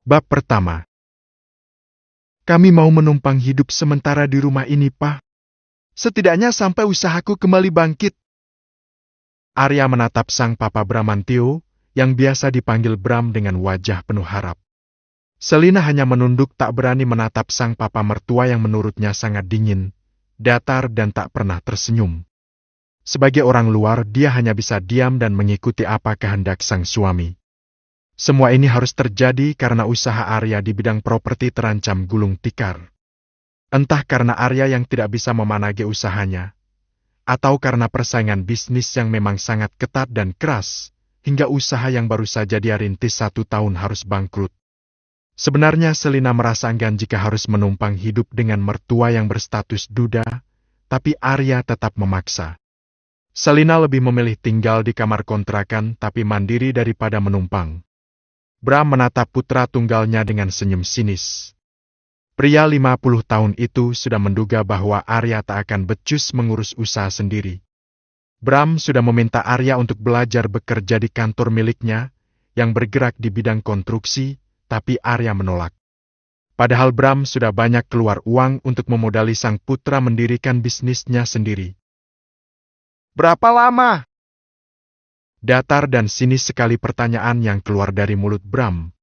Bab pertama. Kami mau menumpang hidup sementara di rumah ini, Pak. Setidaknya sampai usahaku kembali bangkit. Arya menatap sang papa Bramantio, yang biasa dipanggil Bram dengan wajah penuh harap. Selina hanya menunduk tak berani menatap sang papa mertua yang menurutnya sangat dingin, datar dan tak pernah tersenyum. Sebagai orang luar, dia hanya bisa diam dan mengikuti apa kehendak sang suami. Semua ini harus terjadi karena usaha Arya di bidang properti terancam gulung tikar. Entah karena Arya yang tidak bisa memanage usahanya, atau karena persaingan bisnis yang memang sangat ketat dan keras, hingga usaha yang baru saja dia rintis 1 tahun harus bangkrut. Sebenarnya Selina merasa enggan jika harus menumpang hidup dengan mertua yang berstatus duda, tapi Arya tetap memaksa. Selina lebih memilih tinggal di kamar kontrakan tapi mandiri daripada menumpang. Bram menatap putra tunggalnya dengan senyum sinis. Pria 50 tahun itu sudah menduga bahwa Arya tak akan becus mengurus usaha sendiri. Bram sudah meminta Arya untuk belajar bekerja di kantor miliknya, yang bergerak di bidang konstruksi, tapi Arya menolak. Padahal Bram sudah banyak keluar uang untuk memodali sang putra mendirikan bisnisnya sendiri. Berapa lama? Datar dan sinis sekali pertanyaan yang keluar dari mulut Bram.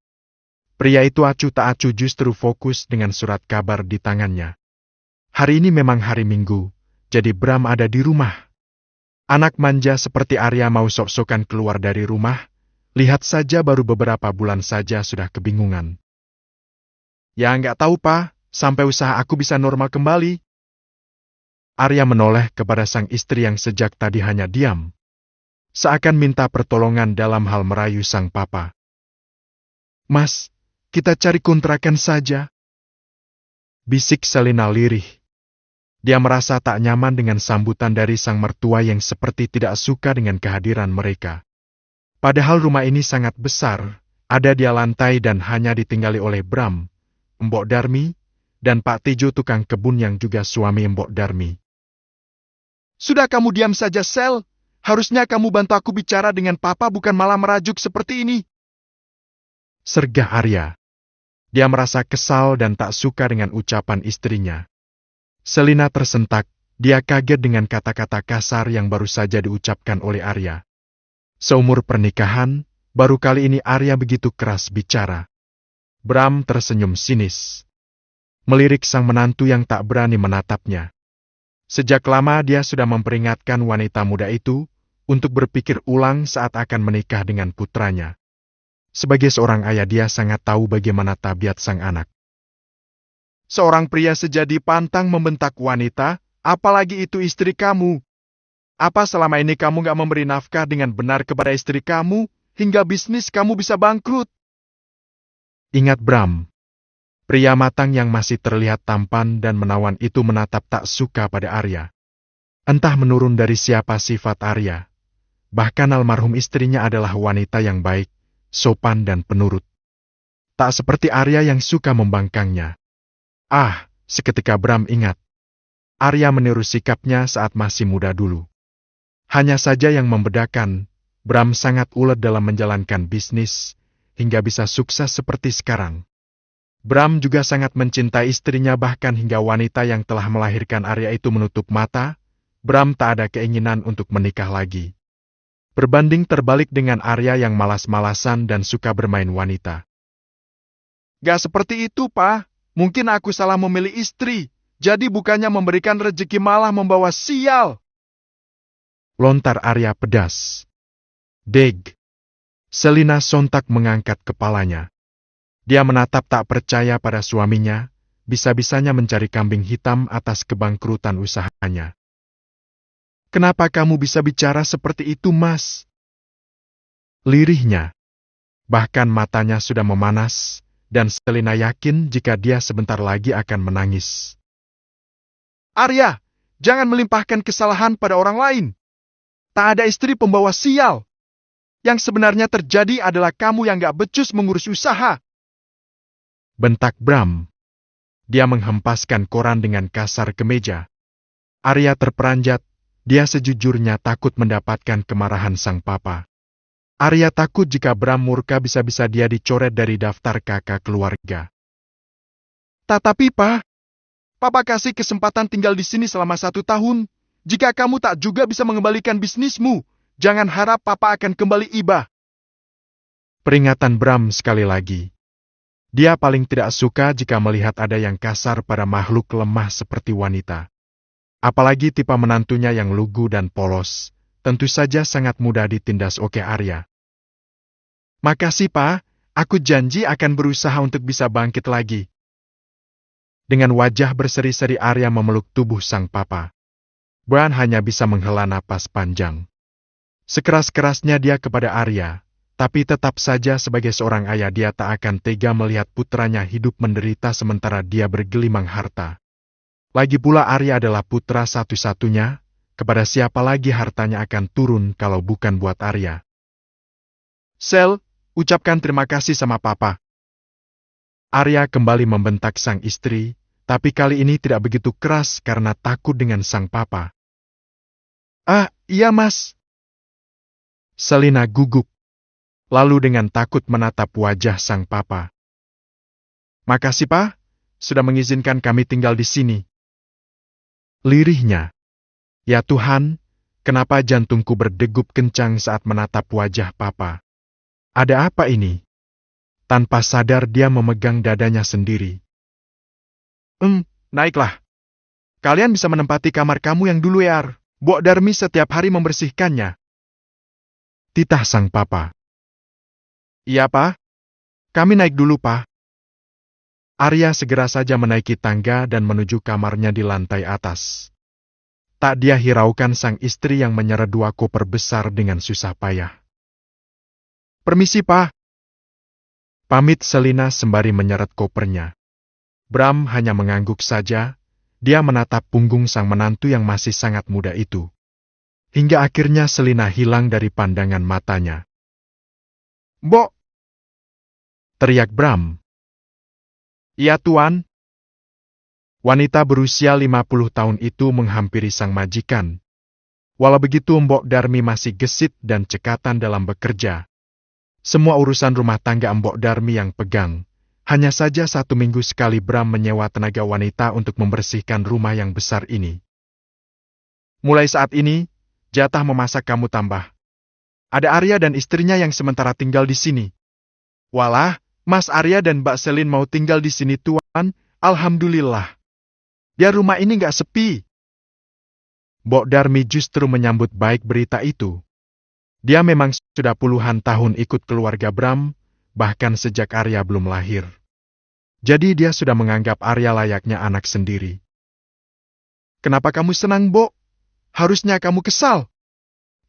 Pria itu acuh tak acuh justru fokus dengan surat kabar di tangannya. Hari ini memang hari Minggu, jadi Bram ada di rumah. Anak manja seperti Arya mau sok-sokan keluar dari rumah, lihat saja baru beberapa bulan saja sudah kebingungan. Ya nggak tahu Pak, sampai usaha aku bisa normal kembali. Arya menoleh kepada sang istri yang sejak tadi hanya diam. Seakan minta pertolongan dalam hal merayu sang papa. Mas, kita cari kontrakan saja. Bisik Selina lirih. Dia merasa tak nyaman dengan sambutan dari sang mertua yang seperti tidak suka dengan kehadiran mereka. Padahal rumah ini sangat besar, ada di lantai dan hanya ditinggali oleh Bram, Mbok Darmi, dan Pak Tejo tukang kebun yang juga suami Mbok Darmi. Sudah kamu diam saja, Sel. Harusnya kamu bantu aku bicara dengan papa bukan malah merajuk seperti ini. Sergah Arya. Dia merasa kesal dan tak suka dengan ucapan istrinya. Selina tersentak, dia kaget dengan kata-kata kasar yang baru saja diucapkan oleh Arya. Seumur pernikahan, baru kali ini Arya begitu keras bicara. Bram tersenyum sinis. Melirik sang menantu yang tak berani menatapnya. Sejak lama dia sudah memperingatkan wanita muda itu untuk berpikir ulang saat akan menikah dengan putranya. Sebagai seorang ayah dia sangat tahu bagaimana tabiat sang anak. Seorang pria sejadi pantang membentak wanita, apalagi itu istri kamu. Apa selama ini kamu gak memberi nafkah dengan benar kepada istri kamu, hingga bisnis kamu bisa bangkrut? Ingat Bram. Pria matang yang masih terlihat tampan dan menawan itu menatap tak suka pada Arya. Entah menurun dari siapa sifat Arya. Bahkan almarhum istrinya adalah wanita yang baik, sopan dan penurut. Tak seperti Arya yang suka membangkangnya. Seketika Bram ingat. Arya meniru sikapnya saat masih muda dulu. Hanya saja yang membedakan, Bram sangat ulet dalam menjalankan bisnis, hingga bisa sukses seperti sekarang. Bram juga sangat mencintai istrinya bahkan hingga wanita yang telah melahirkan Arya itu menutup mata, Bram tak ada keinginan untuk menikah lagi. Berbanding terbalik dengan Arya yang malas-malasan dan suka bermain wanita. Gak seperti itu, Pak. Mungkin aku salah memilih istri, jadi bukannya memberikan rezeki malah membawa sial. Lontar Arya pedas. Deg. Selina sontak mengangkat kepalanya. Dia menatap tak percaya pada suaminya, bisa-bisanya mencari kambing hitam atas kebangkrutan usahanya. Kenapa kamu bisa bicara seperti itu, Mas? Lirihnya. Bahkan matanya sudah memanas, dan Selina yakin jika dia sebentar lagi akan menangis. Arya, jangan melimpahkan kesalahan pada orang lain. Tak ada istri pembawa sial. Yang sebenarnya terjadi adalah kamu yang gak becus mengurus usaha. Bentak Bram. Dia menghempaskan koran dengan kasar ke meja. Arya terperanjat, dia sejujurnya takut mendapatkan kemarahan sang papa. Arya takut jika Bram murka bisa-bisa dia dicoret dari daftar kakak keluarga. Tetapi Papa kasih kesempatan tinggal di sini selama 1 tahun. Jika kamu tak juga bisa mengembalikan bisnismu, jangan harap Papa akan kembali iba. Peringatan Bram sekali lagi. Dia paling tidak suka jika melihat ada yang kasar pada makhluk lemah seperti wanita. Apalagi tipe menantunya yang lugu dan polos, tentu saja sangat mudah ditindas oleh Arya. Makasih, Pak. Aku janji akan berusaha untuk bisa bangkit lagi. Dengan wajah berseri-seri Arya memeluk tubuh sang papa. Bran hanya bisa menghela napas panjang. Sekeras-kerasnya dia kepada Arya, tapi tetap saja sebagai seorang ayah dia tak akan tega melihat putranya hidup menderita sementara dia bergelimang harta. Lagi pula Arya adalah putra satu-satunya, kepada siapa lagi hartanya akan turun kalau bukan buat Arya. Sel, ucapkan terima kasih sama papa. Arya kembali membentak sang istri, tapi kali ini tidak begitu keras karena takut dengan sang papa. Ah, iya mas. Selina gugup, lalu dengan takut menatap wajah sang papa. Makasih pak, sudah mengizinkan kami tinggal di sini. Lirihnya. Ya Tuhan, kenapa jantungku berdegup kencang saat menatap wajah papa? Ada apa ini? Tanpa sadar dia memegang dadanya sendiri. Naiklah. Kalian bisa menempati kamar kamu yang dulu ya. Mbok Darmi setiap hari membersihkannya. Titah sang papa. Iya pak. Kami naik dulu pak. Arya segera saja menaiki tangga dan menuju kamarnya di lantai atas. Tak dia hiraukan sang istri yang menyeret 2 koper besar dengan susah payah. Permisi, Pak. Pamit Selina sembari menyeret kopernya. Bram hanya mengangguk saja, dia menatap punggung sang menantu yang masih sangat muda itu. Hingga akhirnya Selina hilang dari pandangan matanya. Mbok! Teriak Bram. Iya tuan. Wanita berusia 50 tahun itu menghampiri sang majikan. Walau begitu Mbok Darmi masih gesit dan cekatan dalam bekerja. Semua urusan rumah tangga Mbok Darmi yang pegang. Hanya saja 1 minggu sekali Bram menyewa tenaga wanita untuk membersihkan rumah yang besar ini. Mulai saat ini, jatah memasak kamu tambah. Ada Arya dan istrinya yang sementara tinggal di sini. Walah, Mas Arya dan Mbak Selin mau tinggal di sini tuan, alhamdulillah. Biar rumah ini nggak sepi. Mbok Darmi justru menyambut baik berita itu. Dia memang sudah puluhan tahun ikut keluarga Bram, bahkan sejak Arya belum lahir. Jadi dia sudah menganggap Arya layaknya anak sendiri. Kenapa kamu senang, Mbok? Harusnya kamu kesal.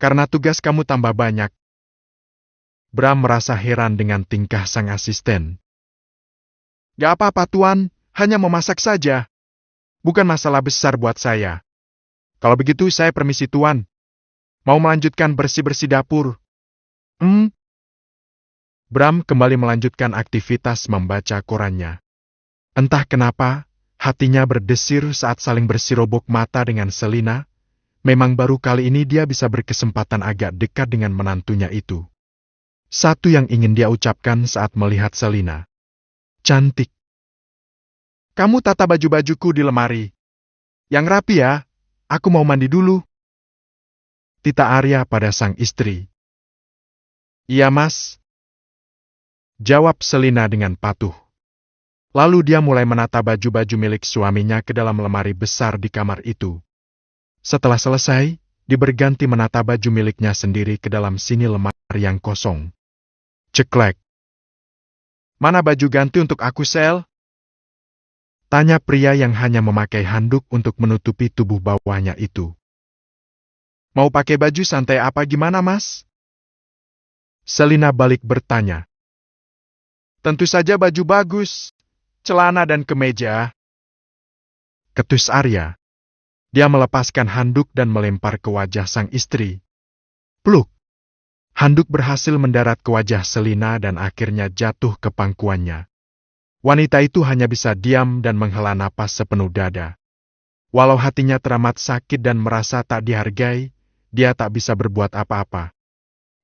Karena tugas kamu tambah banyak. Bram merasa heran dengan tingkah sang asisten. Gak apa-apa tuan, hanya memasak saja. Bukan masalah besar buat saya. Kalau begitu saya permisi tuan. Mau melanjutkan bersih-bersih dapur. Bram kembali melanjutkan aktivitas membaca korannya. Entah kenapa, hatinya berdesir saat saling bersirobok mata dengan Selina. Memang baru kali ini dia bisa berkesempatan agak dekat dengan menantunya itu. Satu yang ingin dia ucapkan saat melihat Selina. Cantik. Kamu tata baju-bajuku di lemari. Yang rapi ya, aku mau mandi dulu. Tita Arya pada sang istri. Iya mas. Jawab Selina dengan patuh. Lalu dia mulai menata baju-baju milik suaminya ke dalam lemari besar di kamar itu. Setelah selesai, dia berganti menata baju miliknya sendiri ke dalam sini lemari yang kosong. Ceklek. Mana baju ganti untuk aku, Sel? Tanya pria yang hanya memakai handuk untuk menutupi tubuh bawahnya itu. Mau pakai baju santai apa gimana, mas? Selina balik bertanya. Tentu saja baju bagus, celana dan kemeja. Ketus Arya. Dia melepaskan handuk dan melempar ke wajah sang istri. Pluk. Handuk berhasil mendarat ke wajah Selina dan akhirnya jatuh ke pangkuannya. Wanita itu hanya bisa diam dan menghela napas sepenuh dada. Walau hatinya teramat sakit dan merasa tak dihargai, dia tak bisa berbuat apa-apa.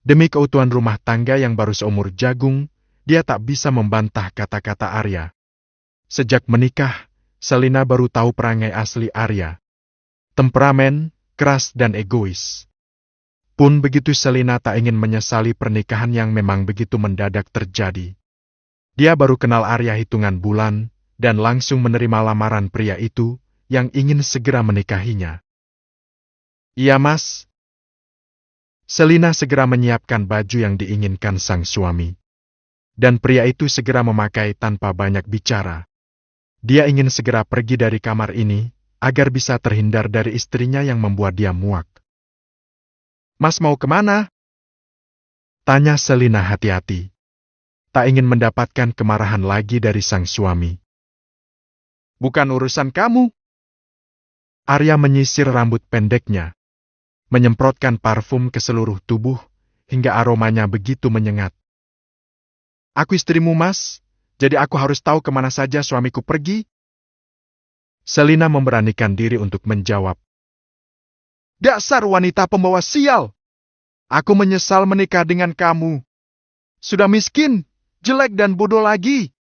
Demi keutuhan rumah tangga yang baru seumur jagung, dia tak bisa membantah kata-kata Arya. Sejak menikah, Selina baru tahu perangai asli Arya. Temperamen, keras dan egois. Pun begitu Selina tak ingin menyesali pernikahan yang memang begitu mendadak terjadi. Dia baru kenal Arya hitungan bulan, dan langsung menerima lamaran pria itu, yang ingin segera menikahinya. "Iya, Mas." Selina segera menyiapkan baju yang diinginkan sang suami. Dan pria itu segera memakai tanpa banyak bicara. Dia ingin segera pergi dari kamar ini, agar bisa terhindar dari istrinya yang membuat dia muak. "Mas mau kemana?" tanya Selina hati-hati. Tak ingin mendapatkan kemarahan lagi dari sang suami. "Bukan urusan kamu." Arya menyisir rambut pendeknya, menyemprotkan parfum ke seluruh tubuh, hingga aromanya begitu menyengat. "Aku istrimu, Mas, jadi aku harus tahu kemana saja suamiku pergi." Selina memberanikan diri untuk menjawab. "Dasar wanita pembawa sial! Aku menyesal menikah dengan kamu. Sudah miskin, jelek dan bodoh lagi.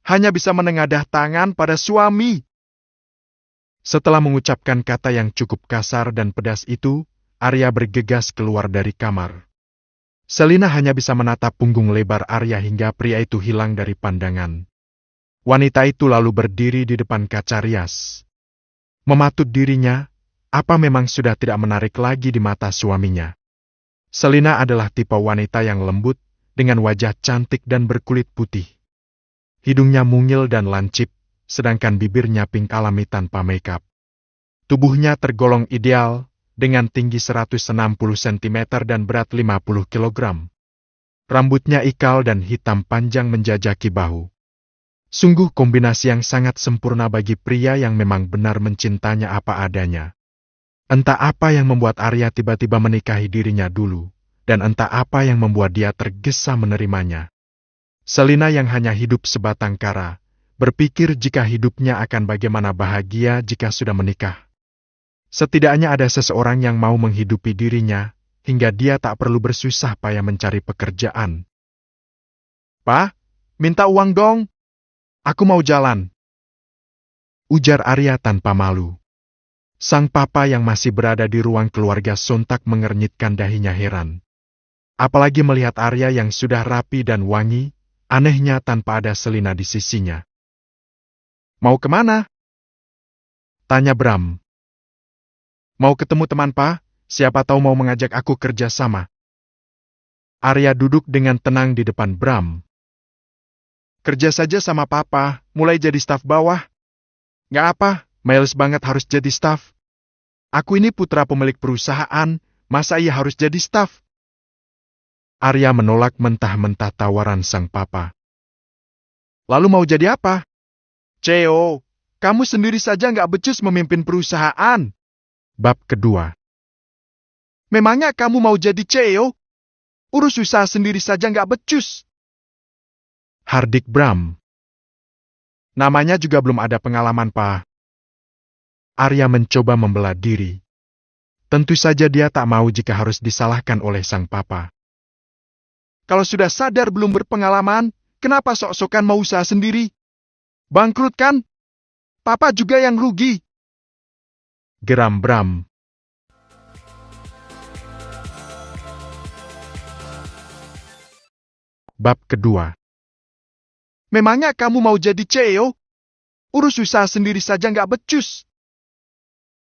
Hanya bisa menengadah tangan pada suami." Setelah mengucapkan kata yang cukup kasar dan pedas itu, Arya bergegas keluar dari kamar. Selina hanya bisa menatap punggung lebar Arya hingga pria itu hilang dari pandangan. Wanita itu lalu berdiri di depan kaca rias. Mematut dirinya, apa memang sudah tidak menarik lagi di mata suaminya. Selina adalah tipe wanita yang lembut, dengan wajah cantik dan berkulit putih. Hidungnya mungil dan lancip, sedangkan bibirnya pink alami tanpa makeup. Tubuhnya tergolong ideal, dengan tinggi 160 cm dan berat 50 kg. Rambutnya ikal dan hitam panjang menjajaki bahu. Sungguh kombinasi yang sangat sempurna bagi pria yang memang benar mencintanya apa adanya. Entah apa yang membuat Arya tiba-tiba menikahi dirinya dulu, dan entah apa yang membuat dia tergesa menerimanya. Selina yang hanya hidup sebatang kara, berpikir jika hidupnya akan bagaimana bahagia jika sudah menikah. Setidaknya ada seseorang yang mau menghidupi dirinya, hingga dia tak perlu bersusah payah mencari pekerjaan. "Pak, minta uang dong. Aku mau jalan," ujar Arya tanpa malu. Sang papa yang masih berada di ruang keluarga sontak mengernyitkan dahinya heran. Apalagi melihat Arya yang sudah rapi dan wangi, anehnya tanpa ada Selina di sisinya. "Mau kemana?" tanya Bram. "Mau ketemu teman, Pak. Siapa tahu mau mengajak aku kerja sama." Arya duduk dengan tenang di depan Bram. "Kerja saja sama papa, mulai jadi staf bawah." "Nggak apa, males banget harus jadi staf. Aku ini putra pemilik perusahaan, masa ia harus jadi staf?" Arya menolak mentah-mentah tawaran sang papa. "Lalu mau jadi apa?" "CEO, kamu sendiri saja nggak becus memimpin perusahaan." Bab kedua. "Memangnya kamu mau jadi CEO? Urus usaha sendiri saja nggak becus." Hardik Bram. "Namanya juga belum ada pengalaman, Pak." Arya mencoba membela diri. Tentu saja dia tak mau jika harus disalahkan oleh sang papa. "Kalau sudah sadar belum berpengalaman, kenapa sok-sokan mau usaha sendiri? Bangkrut kan? Papa juga yang rugi." Geram Bram. Bab kedua. "Memangnya kamu mau jadi CEO? Urus usaha sendiri saja nggak becus."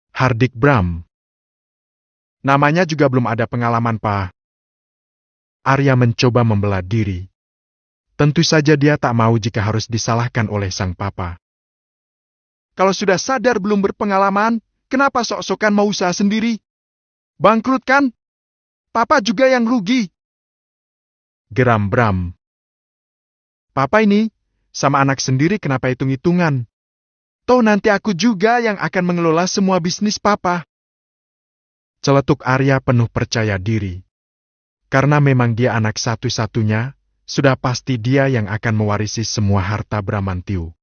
Hardik Bram. "Namanya juga belum ada pengalaman, Pak." Arya mencoba membela diri. Tentu saja dia tak mau jika harus disalahkan oleh sang papa. "Kalau sudah sadar belum berpengalaman, kenapa sok-sokan mau usaha sendiri? Bangkrut kan? Papa juga yang rugi." Geram Bram. "Papa ini, sama anak sendiri kenapa hitung-hitungan? Toh nanti aku juga yang akan mengelola semua bisnis papa." Celetuk Arya penuh percaya diri. Karena memang dia anak satu-satunya, sudah pasti dia yang akan mewarisi semua harta Bramantio.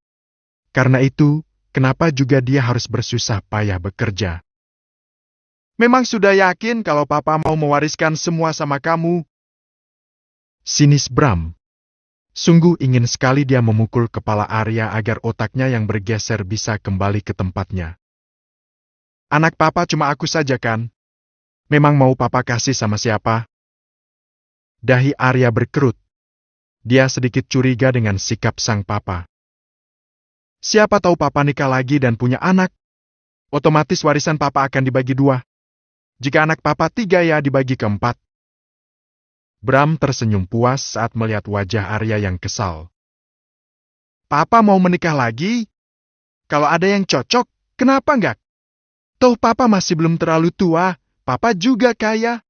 Karena itu, kenapa juga dia harus bersusah payah bekerja? "Memang sudah yakin kalau papa mau mewariskan semua sama kamu?" Sinis Bram. Sungguh ingin sekali dia memukul kepala Arya agar otaknya yang bergeser bisa kembali ke tempatnya. Anak papa cuma aku saja kan? Memang mau papa kasih sama siapa? Dahi Arya berkerut. Dia sedikit curiga dengan sikap sang papa. Siapa tahu papa nikah lagi dan punya anak. Otomatis warisan papa akan dibagi 2. Jika anak papa 3 ya dibagi ke 4. Bram tersenyum puas saat melihat wajah Arya yang kesal. Papa mau menikah lagi? Kalau ada yang cocok, kenapa enggak? Toh papa masih belum terlalu tua, papa juga kaya.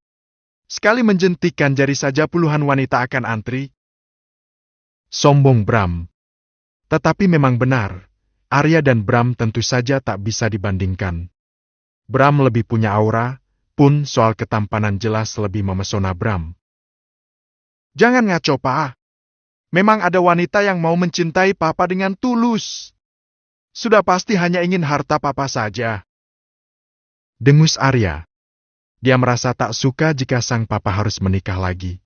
Sekali menjentikan jari saja puluhan wanita akan antri. Sombong Bram. Tetapi memang benar, Arya dan Bram tentu saja tak bisa dibandingkan. Bram lebih punya aura, pun soal ketampanan jelas lebih memesona Bram. Jangan ngaco, Pak. Memang ada wanita yang mau mencintai papa dengan tulus. Sudah pasti hanya ingin harta papa saja. Dengus Arya. Dia merasa tak suka jika sang papa harus menikah lagi.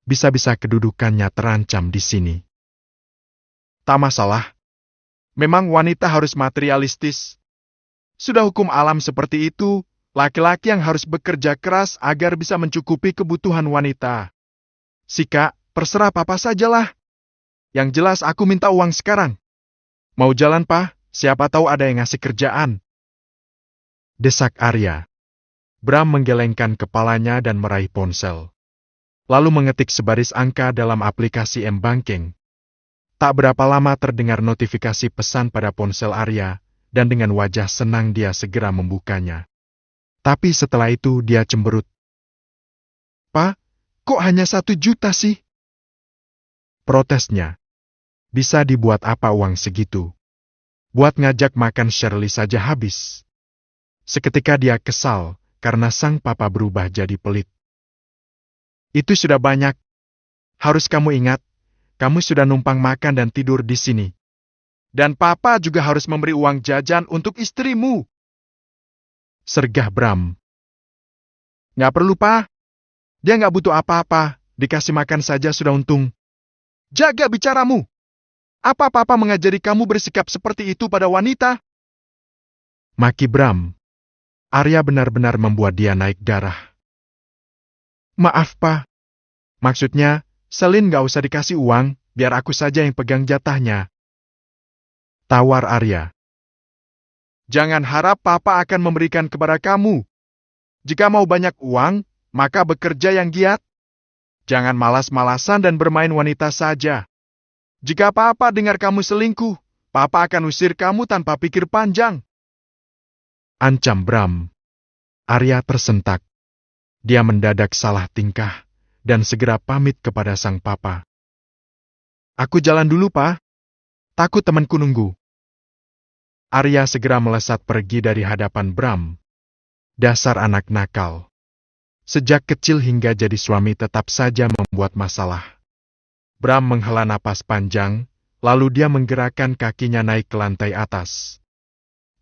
Bisa-bisa kedudukannya terancam di sini. Tak masalah. Memang wanita harus materialistis. Sudah hukum alam seperti itu, laki-laki yang harus bekerja keras agar bisa mencukupi kebutuhan wanita. Sika, terserah papa sajalah. Yang jelas aku minta uang sekarang. Mau jalan, Pak? Siapa tahu ada yang ngasih kerjaan. Desak Arya. Bram menggelengkan kepalanya dan meraih ponsel. Lalu mengetik sebaris angka dalam aplikasi M-Banking. Tak berapa lama terdengar notifikasi pesan pada ponsel Arya, dan dengan wajah senang dia segera membukanya. Tapi setelah itu dia cemberut. Pak, kok hanya 1 juta sih? Protesnya. Bisa dibuat apa uang segitu? Buat ngajak makan Shirley saja habis. Seketika dia kesal, karena sang papa berubah jadi pelit. Itu sudah banyak. Harus kamu ingat, kamu sudah numpang makan dan tidur di sini. Dan papa juga harus memberi uang jajan untuk istrimu. Sergah Bram. Nggak perlu, Pak. Dia nggak butuh apa-apa, dikasih makan saja sudah untung. Jaga bicaramu. Apa papa mengajari kamu bersikap seperti itu pada wanita? Maki Bram. Arya benar-benar membuat dia naik darah. Maaf, Pak. Maksudnya, Selin nggak usah dikasih uang, biar aku saja yang pegang jatahnya. Tawar Arya. Jangan harap papa akan memberikan kepada kamu. Jika mau banyak uang, maka bekerja yang giat. Jangan malas-malasan dan bermain wanita saja. Jika papa dengar kamu selingkuh, papa akan usir kamu tanpa pikir panjang. Ancam Bram. Arya tersentak. Dia mendadak salah tingkah, dan segera pamit kepada sang papa. Aku jalan dulu, Pak. Takut temanku nunggu. Arya segera melesat pergi dari hadapan Bram. Dasar anak nakal. Sejak kecil hingga jadi suami tetap saja membuat masalah. Bram menghela napas panjang, lalu dia menggerakkan kakinya naik ke lantai atas.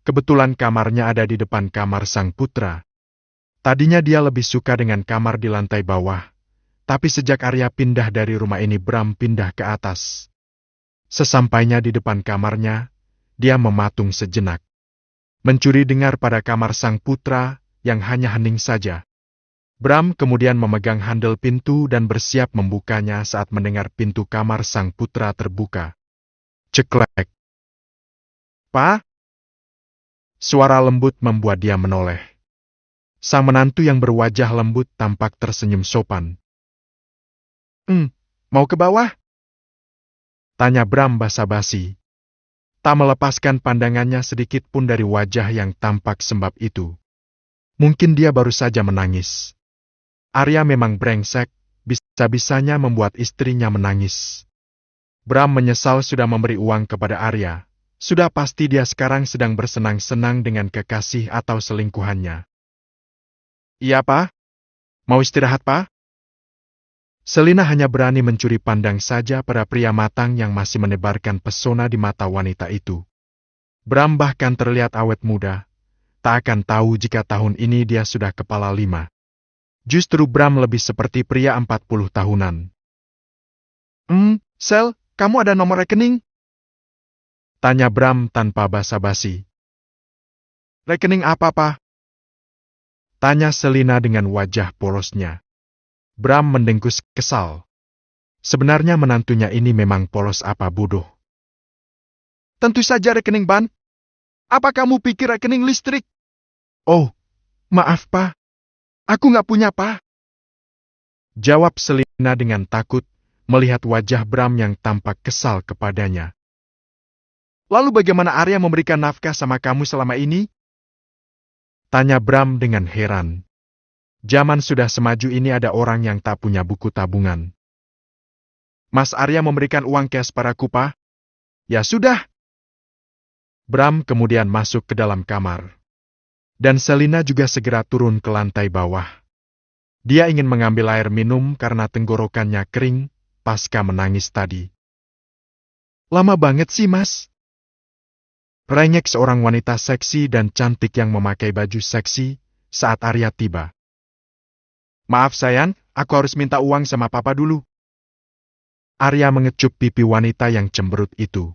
Kebetulan kamarnya ada di depan kamar sang putra. Tadinya dia lebih suka dengan kamar di lantai bawah, tapi sejak Arya pindah dari rumah ini Bram pindah ke atas. Sesampainya di depan kamarnya, dia mematung sejenak. Mencuri dengar pada kamar sang putra yang hanya hening saja. Bram kemudian memegang handel pintu dan bersiap membukanya saat mendengar pintu kamar sang putra terbuka. Ceklek. Pak? Suara lembut membuat dia menoleh. Sang menantu yang berwajah lembut tampak tersenyum sopan. Mau ke bawah? Tanya Bram basa-basi. Tak melepaskan pandangannya sedikit pun dari wajah yang tampak sembab itu. Mungkin dia baru saja menangis. Arya memang brengsek, bisa-bisanya membuat istrinya menangis. Bram menyesal sudah memberi uang kepada Arya. Sudah pasti dia sekarang sedang bersenang-senang dengan kekasih atau selingkuhannya. Iya, Pak? Mau istirahat, Pak? Selina hanya berani mencuri pandang saja pada pria matang yang masih menebarkan pesona di mata wanita itu. Bram bahkan terlihat awet muda. Tak akan tahu jika tahun ini dia sudah kepala 5. Justru Bram lebih seperti pria 40 tahunan. Sel, kamu ada nomor rekening? Tanya Bram tanpa basa-basi. Rekening apa, Pak? Tanya Selina dengan wajah polosnya. Bram mendengkus kesal. Sebenarnya menantunya ini memang polos apa bodoh. Tentu saja rekening ban. Apa kamu pikir rekening listrik? Oh, maaf, Pak. Aku nggak punya, Pak. Jawab Selina dengan takut, melihat wajah Bram yang tampak kesal kepadanya. Lalu bagaimana Arya memberikan nafkah sama kamu selama ini? Tanya Bram dengan heran. Zaman sudah semaju ini ada orang yang tak punya buku tabungan. Mas Arya memberikan uang cash padaku, Pak. Ya sudah. Bram kemudian masuk ke dalam kamar. Dan Selina juga segera turun ke lantai bawah. Dia ingin mengambil air minum karena tenggorokannya kering pasca menangis tadi. Lama banget sih, Mas. Rengek seorang wanita seksi dan cantik yang memakai baju seksi saat Arya tiba. Maaf sayang, aku harus minta uang sama papa dulu. Arya mengecup pipi wanita yang cemberut itu.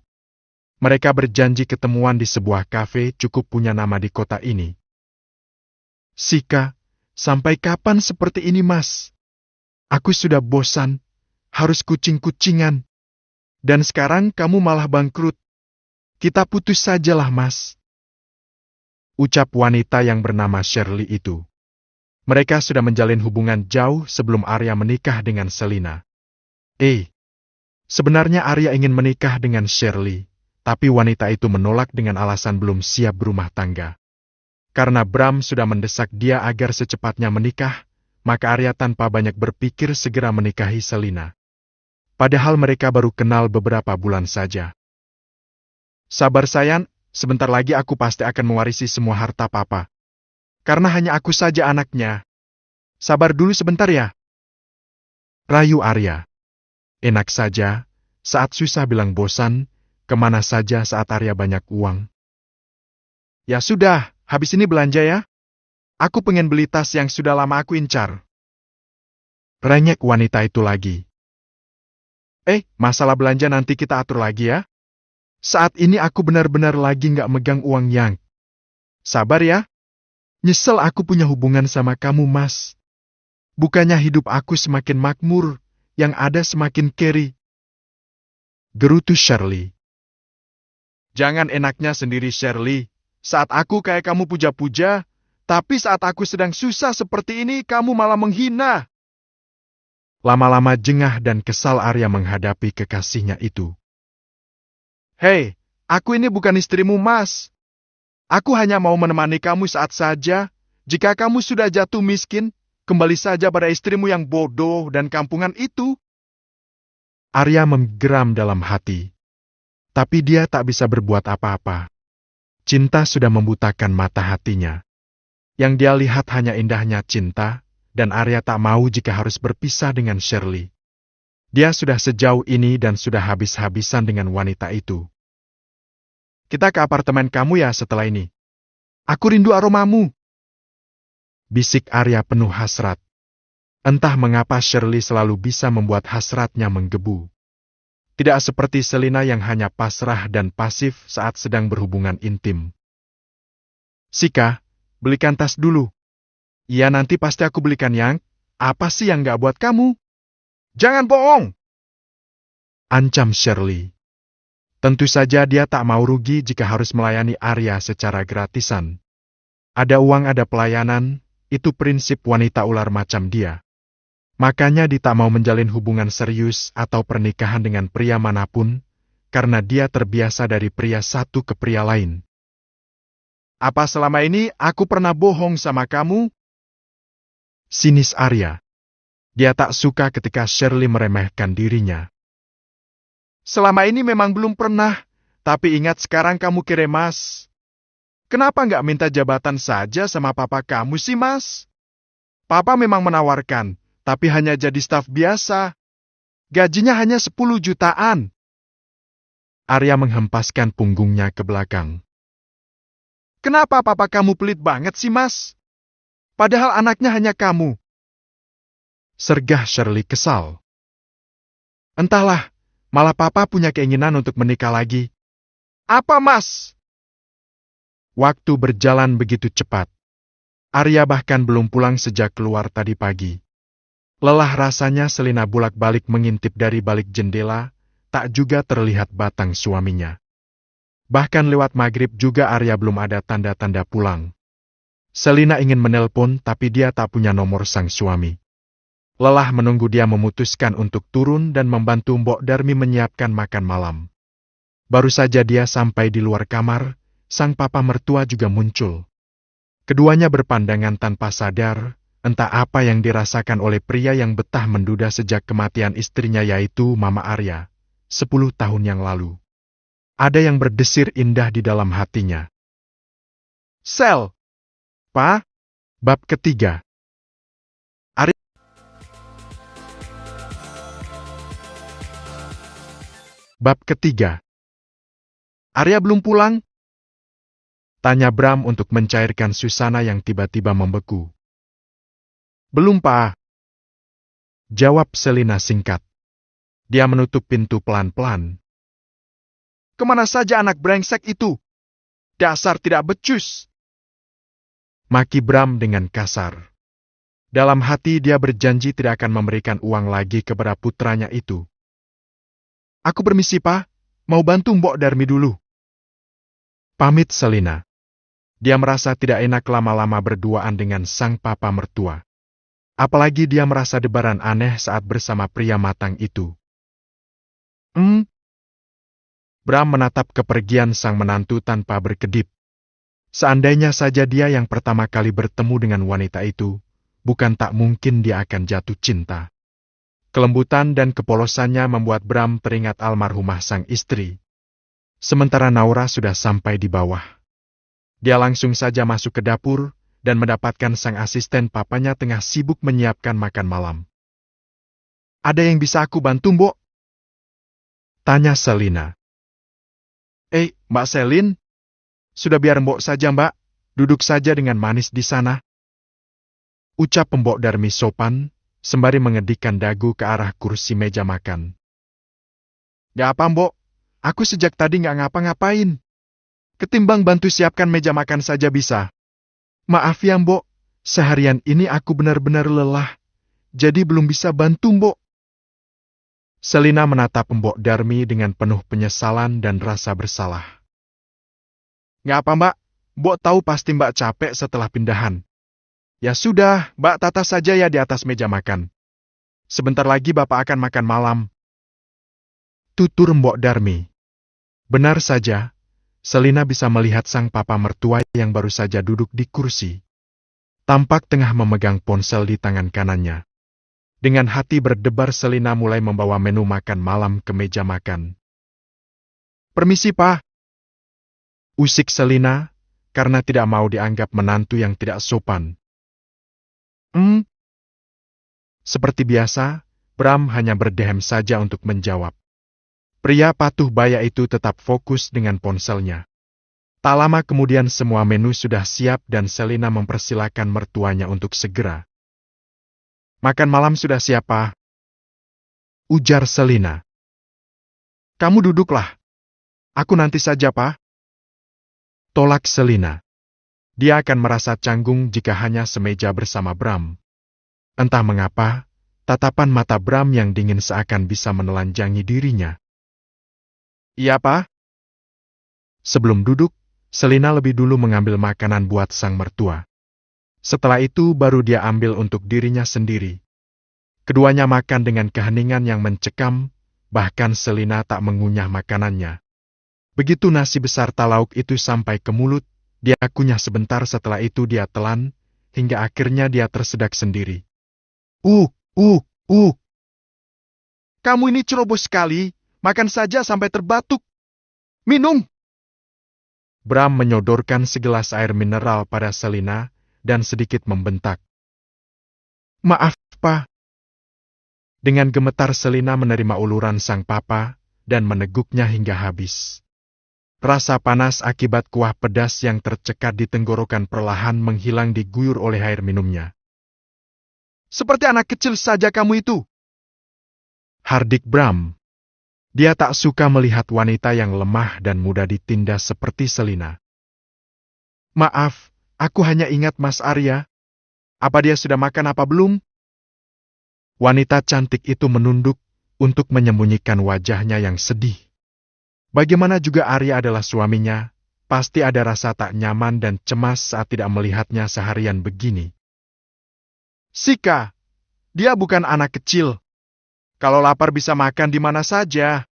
Mereka berjanji ketemuan di sebuah kafe cukup punya nama di kota ini. Sika, sampai kapan seperti ini, Mas? Aku sudah bosan, harus kucing-kucingan. Dan sekarang kamu malah bangkrut. Kita putus sajalah, Mas. Ucap wanita yang bernama Shirley itu. Mereka sudah menjalin hubungan jauh sebelum Arya menikah dengan Selina. Sebenarnya Arya ingin menikah dengan Shirley, tapi wanita itu menolak dengan alasan belum siap berumah tangga. Karena Bram sudah mendesak dia agar secepatnya menikah, maka Arya tanpa banyak berpikir segera menikahi Selina. Padahal mereka baru kenal beberapa bulan saja. Sabar sayang, sebentar lagi aku pasti akan mewarisi semua harta papa. Karena hanya aku saja anaknya. Sabar dulu sebentar ya. Rayu Arya. Enak saja, saat susah bilang bosan, kemana saja saat Arya banyak uang. Ya sudah, habis ini belanja ya. Aku pengen beli tas yang sudah lama aku incar. Rengek wanita itu lagi. Masalah belanja nanti kita atur lagi ya. Saat ini aku benar-benar lagi nggak megang uang yang. Sabar ya. Nyesel aku punya hubungan sama kamu, Mas. Bukannya hidup aku semakin makmur, yang ada semakin keri. Gerutu Shirley. Jangan enaknya sendiri, Shirley. Saat aku kayak kamu puja-puja, tapi saat aku sedang susah seperti ini, kamu malah menghina. Lama-lama jengah dan kesal Arya menghadapi kekasihnya itu. Hei, aku ini bukan istrimu, Mas. Aku hanya mau menemani kamu saat saja. Jika kamu sudah jatuh miskin, kembali saja pada istrimu yang bodoh dan kampungan itu. Arya menggeram dalam hati. Tapi dia tak bisa berbuat apa-apa. Cinta sudah membutakan mata hatinya. Yang dia lihat hanya indahnya cinta, dan Arya tak mau jika harus berpisah dengan Shirley. Dia sudah sejauh ini dan sudah habis-habisan dengan wanita itu. Kita ke apartemen kamu ya setelah ini. Aku rindu aromamu. Bisik Arya penuh hasrat. Entah mengapa Shirley selalu bisa membuat hasratnya menggebu. Tidak seperti Selina yang hanya pasrah dan pasif saat sedang berhubungan intim. Sika, belikan tas dulu. Iya nanti pasti aku belikan yang. Apa sih yang gak buat kamu? Jangan bohong! Ancam Shirley. Tentu saja dia tak mau rugi jika harus melayani Arya secara gratisan. Ada uang ada pelayanan, itu prinsip wanita ular macam dia. Makanya dia tak mau menjalin hubungan serius atau pernikahan dengan pria manapun, karena dia terbiasa dari pria satu ke pria lain. Apa selama ini aku pernah bohong sama kamu? Sinis Arya. Dia tak suka ketika Shirley meremehkan dirinya. Selama ini memang belum pernah, tapi ingat sekarang kamu kira Mas. Kenapa nggak minta jabatan saja sama papa kamu sih, Mas? Papa memang menawarkan, tapi hanya jadi staf biasa. Gajinya hanya 10 jutaan. Arya menghempaskan punggungnya ke belakang. Kenapa papa kamu pelit banget sih, Mas? Padahal anaknya hanya kamu. Sergah Shirley kesal. Entahlah, malah papa punya keinginan untuk menikah lagi. Apa, Mas? Waktu berjalan begitu cepat. Arya bahkan belum pulang sejak keluar tadi pagi. Lelah rasanya Selina bolak-balik mengintip dari balik jendela, tak juga terlihat batang suaminya. Bahkan lewat maghrib juga Arya belum ada tanda-tanda pulang. Selina ingin menelpon tapi dia tak punya nomor sang suami. Lelah menunggu dia memutuskan untuk turun dan membantu Mbok Darmi menyiapkan makan malam. Baru saja dia sampai di luar kamar, sang papa mertua juga muncul. Keduanya berpandangan tanpa sadar, entah apa yang dirasakan oleh pria yang betah menduda sejak kematian istrinya yaitu Mama Arya, 10 tahun yang lalu. Ada yang berdesir indah di dalam hatinya. Sel! Pa? Bab ketiga. Arya. Bab ketiga. Arya belum pulang? Tanya Bram untuk mencairkan suasana yang tiba-tiba membeku. Belum, Pa. Jawab Selina singkat. Dia menutup pintu pelan-pelan. Kemana saja anak brengsek itu? Dasar tidak becus. Maki Bram dengan kasar. Dalam hati dia berjanji tidak akan memberikan uang lagi kepada putranya itu. Aku permisi, Pa. Mau bantu Mbok Darmi dulu. Pamit Selina. Dia merasa tidak enak lama-lama berduaan dengan sang papa mertua. Apalagi dia merasa debaran aneh saat bersama pria matang itu. Bram menatap kepergian sang menantu tanpa berkedip. Seandainya saja dia yang pertama kali bertemu dengan wanita itu, bukan tak mungkin dia akan jatuh cinta. Kelembutan dan kepolosannya membuat Bram teringat almarhumah sang istri. Sementara Naura sudah sampai di bawah. Dia langsung saja masuk ke dapur dan mendapatkan sang asisten papanya tengah sibuk menyiapkan makan malam. Ada yang bisa aku bantu, Mbok? Tanya Selina. Mbak Selin? Sudah biar Mbok saja, Mbak. Duduk saja dengan manis di sana. Ucap Mbok Darmi sopan, sembari mengedikkan dagu ke arah kursi meja makan. Gak apa, Mbok. Aku sejak tadi gak ngapa-ngapain. Ketimbang bantu siapkan meja makan saja bisa. Maaf ya, Mbok. Seharian ini aku benar-benar lelah. Jadi belum bisa bantu, Mbok. Selina menatap Mbok Darmi dengan penuh penyesalan dan rasa bersalah. Gak apa, Mbak. Mbok tahu pasti Mbak capek setelah pindahan. Ya sudah, Mbak tata saja ya di atas meja makan. Sebentar lagi Bapak akan makan malam. Tutur Mbok Darmi. Benar saja, Selina bisa melihat sang papa mertua yang baru saja duduk di kursi. Tampak tengah memegang ponsel di tangan kanannya. Dengan hati berdebar Selina mulai membawa menu makan malam ke meja makan. Permisi, Pak. Usik Selina, karena tidak mau dianggap menantu yang tidak sopan. Seperti biasa, Bram hanya berdehem saja untuk menjawab. Pria patuh baya itu tetap fokus dengan ponselnya. Tak lama kemudian semua menu sudah siap dan Selina mempersilahkan mertuanya untuk segera. Makan malam sudah siap, Pak. Ujar Selina. Kamu duduklah. Aku nanti saja, Pak. Tolak Selina. Dia akan merasa canggung jika hanya semeja bersama Bram. Entah mengapa, tatapan mata Bram yang dingin seakan bisa menelanjangi dirinya. Iya, Pak. Sebelum duduk, Selina lebih dulu mengambil makanan buat sang mertua. Setelah itu baru dia ambil untuk dirinya sendiri. Keduanya makan dengan keheningan yang mencekam, bahkan Selina tak mengunyah makanannya. Begitu nasi besar talauk itu sampai ke mulut, dia kunyah sebentar setelah itu dia telan, hingga akhirnya dia tersedak sendiri. Kamu ini ceroboh sekali, makan saja sampai terbatuk. Minum! Bram menyodorkan segelas air mineral pada Selina, dan sedikit membentak. Maaf, Pak. Dengan gemetar Selina menerima uluran sang papa, dan meneguknya hingga habis. Rasa panas akibat kuah pedas yang tercekat di tenggorokan perlahan menghilang diguyur oleh air minumnya. Seperti anak kecil saja kamu itu. hardik Bram. Dia tak suka melihat wanita yang lemah dan mudah ditindas seperti Selina. Maaf, aku hanya ingat Mas Arya. Apa dia sudah makan apa belum? Wanita cantik itu menunduk untuk menyembunyikan wajahnya yang sedih. Bagaimana juga Arya adalah suaminya, pasti ada rasa tak nyaman dan cemas saat tidak melihatnya seharian begini. Sika, dia bukan anak kecil. Kalau lapar bisa makan di mana saja.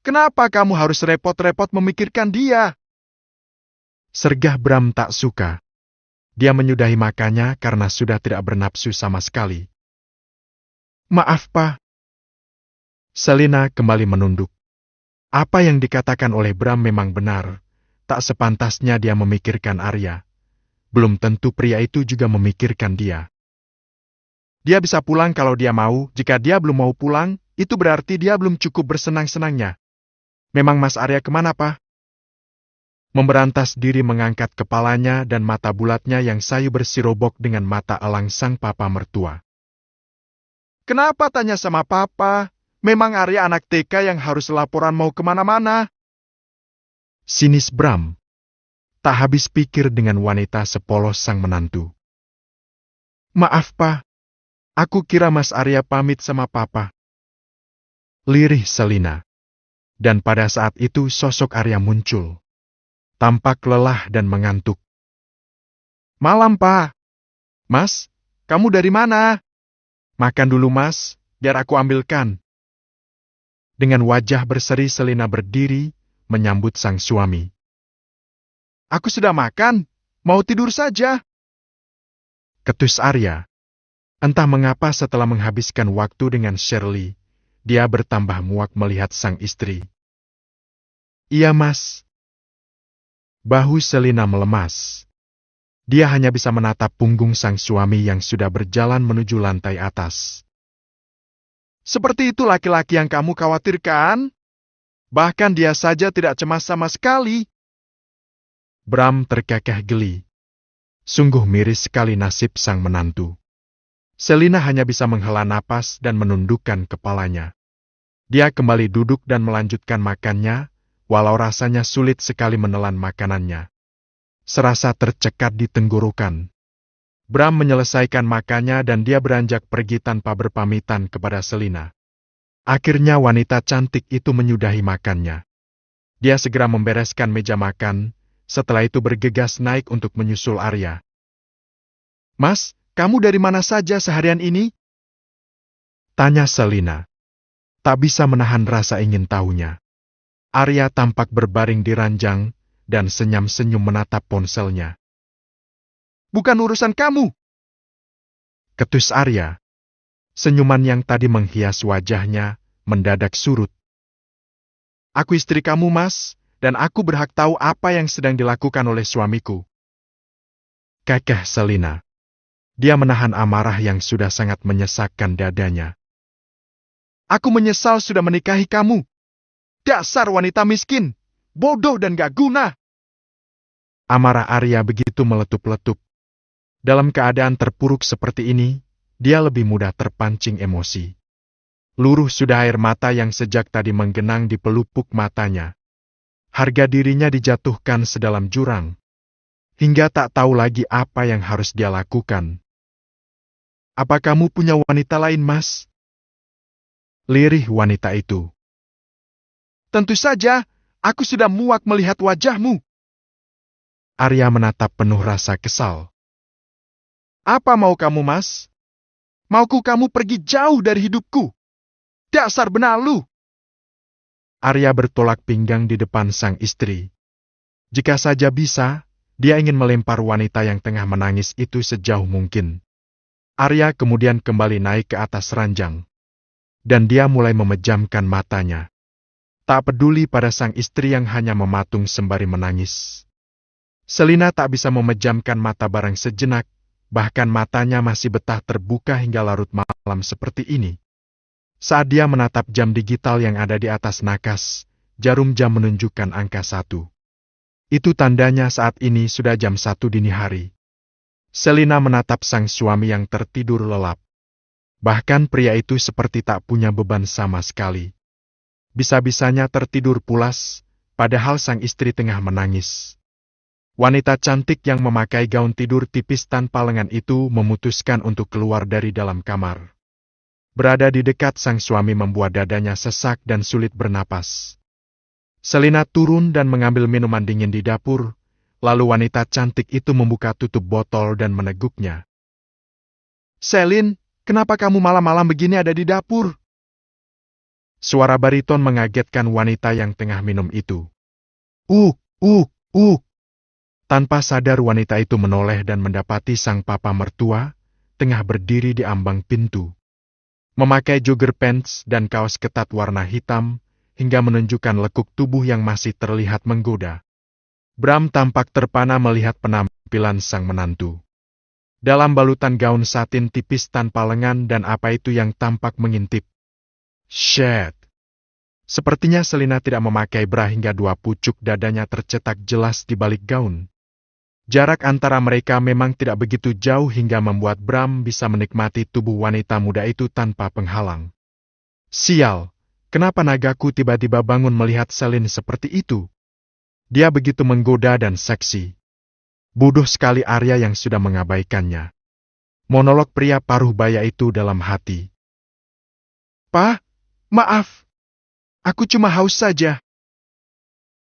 Kenapa kamu harus repot-repot memikirkan dia? Sergah Bram tak suka. Dia menyudahi makannya karena sudah tidak bernafsu sama sekali. Maaf, Pak. Selina kembali menunduk. Apa yang dikatakan oleh Bram memang benar. Tak sepantasnya dia memikirkan Arya. Belum tentu pria itu juga memikirkan dia. Dia bisa pulang kalau dia mau. Jika dia belum mau pulang, itu berarti dia belum cukup bersenang-senangnya. Memang Mas Arya kemana, Pak? Memberantas diri mengangkat kepalanya dan mata bulatnya yang sayu bersirobok dengan mata elang sang papa mertua. Kenapa tanya sama papa? Memang Arya anak TK yang harus laporan mau kemana-mana. Sinis Bram. Tak habis pikir dengan wanita sepolos sang menantu. Maaf, Pak. Aku kira Mas Arya pamit sama papa. Lirih Selina. Dan pada saat itu sosok Arya muncul. Tampak lelah dan mengantuk. Malam, Pak. Mas, kamu dari mana? Makan dulu, Mas, biar aku ambilkan. Dengan wajah berseri Selina berdiri, menyambut sang suami. Aku sudah makan, mau tidur saja. Ketus Arya. Entah mengapa setelah menghabiskan waktu dengan Shirley, dia bertambah muak melihat sang istri. Iya, Mas. Bahu Selina melemas. Dia hanya bisa menatap punggung sang suami yang sudah berjalan menuju lantai atas. Seperti itu laki-laki yang kamu khawatirkan? Bahkan dia saja tidak cemas sama sekali. Bram terkekeh geli. Sungguh miris sekali nasib sang menantu. Selina hanya bisa menghela napas dan menundukkan kepalanya. Dia kembali duduk dan melanjutkan makannya, walau rasanya sulit sekali menelan makanannya. Serasa tercekat di tenggorokan. Bram menyelesaikan makannya dan dia beranjak pergi tanpa berpamitan kepada Selina. Akhirnya wanita cantik itu menyudahi makannya. Dia segera membereskan meja makan, setelah itu bergegas naik untuk menyusul Arya. Mas, kamu dari mana saja seharian ini? Tanya Selina. Tak bisa menahan rasa ingin tahunya. Arya tampak berbaring di ranjang dan senyum-senyum menatap ponselnya. Bukan urusan kamu. Ketus Arya. Senyuman yang tadi menghias wajahnya mendadak surut. Aku istri kamu, Mas, dan aku berhak tahu apa yang sedang dilakukan oleh suamiku. Kekeh Selina. Dia menahan amarah yang sudah sangat menyesakkan dadanya. Aku menyesal sudah menikahi kamu. Dasar wanita miskin, bodoh dan gak guna. Amarah Arya begitu meletup-letup. Dalam keadaan terpuruk seperti ini, dia lebih mudah terpancing emosi. Luruh sudah air mata yang sejak tadi menggenang di pelupuk matanya. Harga dirinya dijatuhkan sedalam jurang. Hingga tak tahu lagi apa yang harus dia lakukan. Apa kamu punya wanita lain, Mas? Lirih wanita itu. Tentu saja, aku sudah muak melihat wajahmu. Arya menatap penuh rasa kesal. Apa mau kamu, Mas? Mauku kamu pergi jauh dari hidupku. Dasar benalu. Arya bertolak pinggang di depan sang istri. Jika saja bisa, dia ingin melempar wanita yang tengah menangis itu sejauh mungkin. Arya kemudian kembali naik ke atas ranjang. Dan dia mulai memejamkan matanya. Tak peduli pada sang istri yang hanya mematung sembari menangis. Selina tak bisa memejamkan mata barang sejenak, bahkan matanya masih betah terbuka hingga larut malam seperti ini. Saat dia menatap jam digital yang ada di atas nakas, jarum jam menunjukkan angka 1. Itu tandanya saat ini sudah jam 1 dini hari. Selina menatap sang suami yang tertidur lelap. Bahkan pria itu seperti tak punya beban sama sekali. Bisa-bisanya tertidur pulas, padahal sang istri tengah menangis. Wanita cantik yang memakai gaun tidur tipis tanpa lengan itu memutuskan untuk keluar dari dalam kamar. Berada di dekat sang suami membuat dadanya sesak dan sulit bernapas. Selina turun dan mengambil minuman dingin di dapur, lalu wanita cantik itu membuka tutup botol dan meneguknya. "Selin, kenapa kamu malam-malam begini ada di dapur?" Suara bariton mengagetkan wanita yang tengah minum itu. Uh, uh, uh. Tanpa sadar wanita itu menoleh dan mendapati sang papa mertua, tengah berdiri di ambang pintu. Memakai jogger pants dan kaos ketat warna hitam, hingga menunjukkan lekuk tubuh yang masih terlihat menggoda. Bram tampak terpana melihat penampilan sang menantu. Dalam balutan gaun satin tipis tanpa lengan dan apa itu yang tampak mengintip. Shit! Sepertinya Selina tidak memakai bra hingga dua pucuk dadanya tercetak jelas di balik gaun. Jarak antara mereka memang tidak begitu jauh hingga membuat Bram bisa menikmati tubuh wanita muda itu tanpa penghalang. Sial, kenapa nagaku tiba-tiba bangun melihat Selin seperti itu? Dia begitu menggoda dan seksi. Bodoh sekali Arya yang sudah mengabaikannya. Monolog pria paruh baya itu dalam hati. "Pa, maaf. Aku cuma haus saja."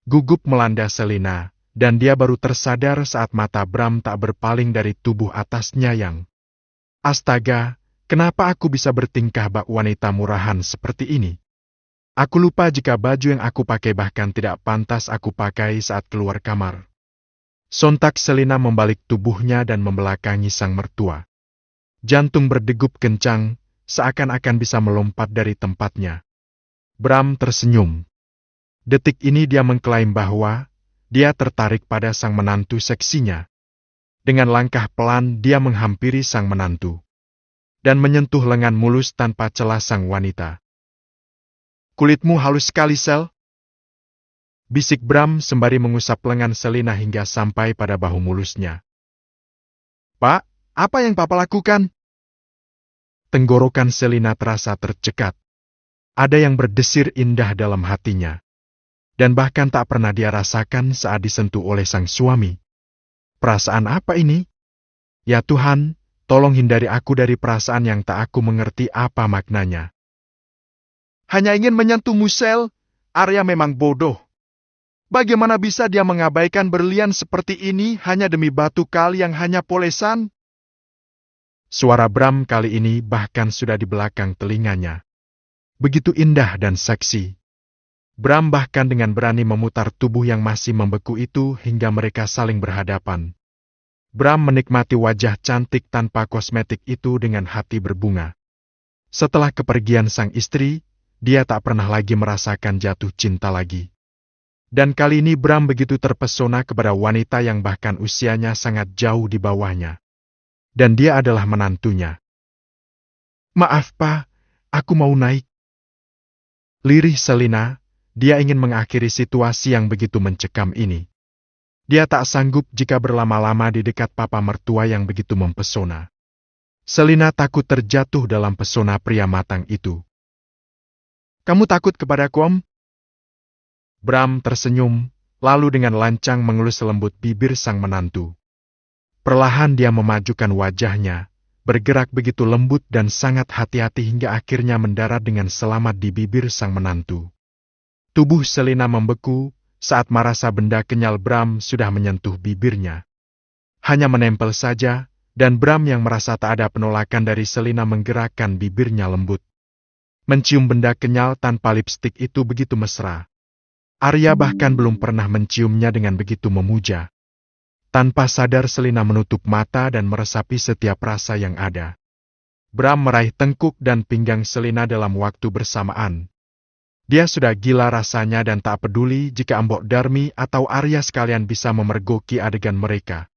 Gugup melanda Selina, dan dia baru tersadar saat mata Bram tak berpaling dari tubuh atasnya yang... Astaga, kenapa aku bisa bertingkah bak wanita murahan seperti ini? Aku lupa jika baju yang aku pakai bahkan tidak pantas aku pakai saat keluar kamar. Sontak Selina membalik tubuhnya dan membelakangi sang mertua. Jantung berdegup kencang, seakan-akan bisa melompat dari tempatnya. Bram tersenyum. Detik ini dia mengklaim bahwa dia tertarik pada sang menantu seksinya. Dengan langkah pelan dia menghampiri sang menantu. Dan menyentuh lengan mulus tanpa celah sang wanita. "Kulitmu halus sekali, Sel," bisik Bram sembari mengusap lengan Selina hingga sampai pada bahu mulusnya. "Pak, apa yang Papa lakukan?" Tenggorokan Selina terasa tercekat. Ada yang berdesir indah dalam hatinya. Dan bahkan tak pernah dia rasakan saat disentuh oleh sang suami. Perasaan apa ini? Ya Tuhan, tolong hindari aku dari perasaan yang tak aku mengerti apa maknanya. "Hanya ingin menyentuhmu, Sel. Arya memang bodoh. Bagaimana bisa dia mengabaikan berlian seperti ini hanya demi batu kali yang hanya polesan?" Suara Bram kali ini bahkan sudah di belakang telinganya. Begitu indah dan seksi. Bram bahkan dengan berani memutar tubuh yang masih membeku itu hingga mereka saling berhadapan. Bram menikmati wajah cantik tanpa kosmetik itu dengan hati berbunga. Setelah kepergian sang istri, dia tak pernah lagi merasakan jatuh cinta lagi. Dan kali ini Bram begitu terpesona kepada wanita yang bahkan usianya sangat jauh di bawahnya. Dan dia adalah menantunya. "Maaf, Pak, aku mau naik." Lirih Selina, dia ingin mengakhiri situasi yang begitu mencekam ini. Dia tak sanggup jika berlama-lama di dekat papa mertua yang begitu mempesona. Selina takut terjatuh dalam pesona pria matang itu. "Kamu takut kepadaku, Om?" Bram tersenyum, lalu dengan lancang mengelus lembut bibir sang menantu. Perlahan dia memajukan wajahnya, bergerak begitu lembut dan sangat hati-hati hingga akhirnya mendarat dengan selamat di bibir sang menantu. Tubuh Selina membeku saat merasa benda kenyal Bram sudah menyentuh bibirnya. Hanya menempel saja, dan Bram yang merasa tak ada penolakan dari Selina menggerakkan bibirnya lembut. Mencium benda kenyal tanpa lipstik itu begitu mesra. Arya bahkan belum pernah menciumnya dengan begitu memuja. Tanpa sadar Selina menutup mata dan meresapi setiap rasa yang ada. Bram meraih tengkuk dan pinggang Selina dalam waktu bersamaan. Dia sudah gila rasanya dan tak peduli jika Mbok Darmi atau Arya sekalian bisa memergoki adegan mereka.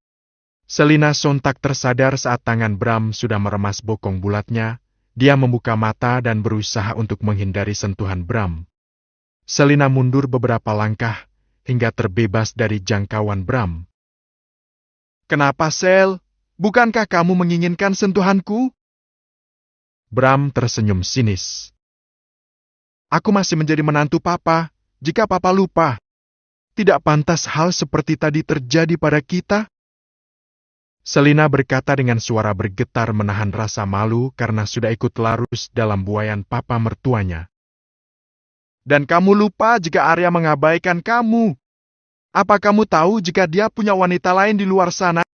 Selina sontak tersadar saat tangan Bram sudah meremas bokong bulatnya. Dia membuka mata dan berusaha untuk menghindari sentuhan Bram. Selina mundur beberapa langkah hingga terbebas dari jangkauan Bram. "Kenapa, Sel? Bukankah kamu menginginkan sentuhanku?" Bram tersenyum sinis. Aku masih menjadi menantu papa, jika papa lupa. Tidak pantas hal seperti tadi terjadi pada kita? Selina berkata dengan suara bergetar menahan rasa malu karena sudah ikut larut dalam buayan papa mertuanya. Dan kamu lupa jika Arya mengabaikan kamu. Apa kamu tahu jika dia punya wanita lain di luar sana?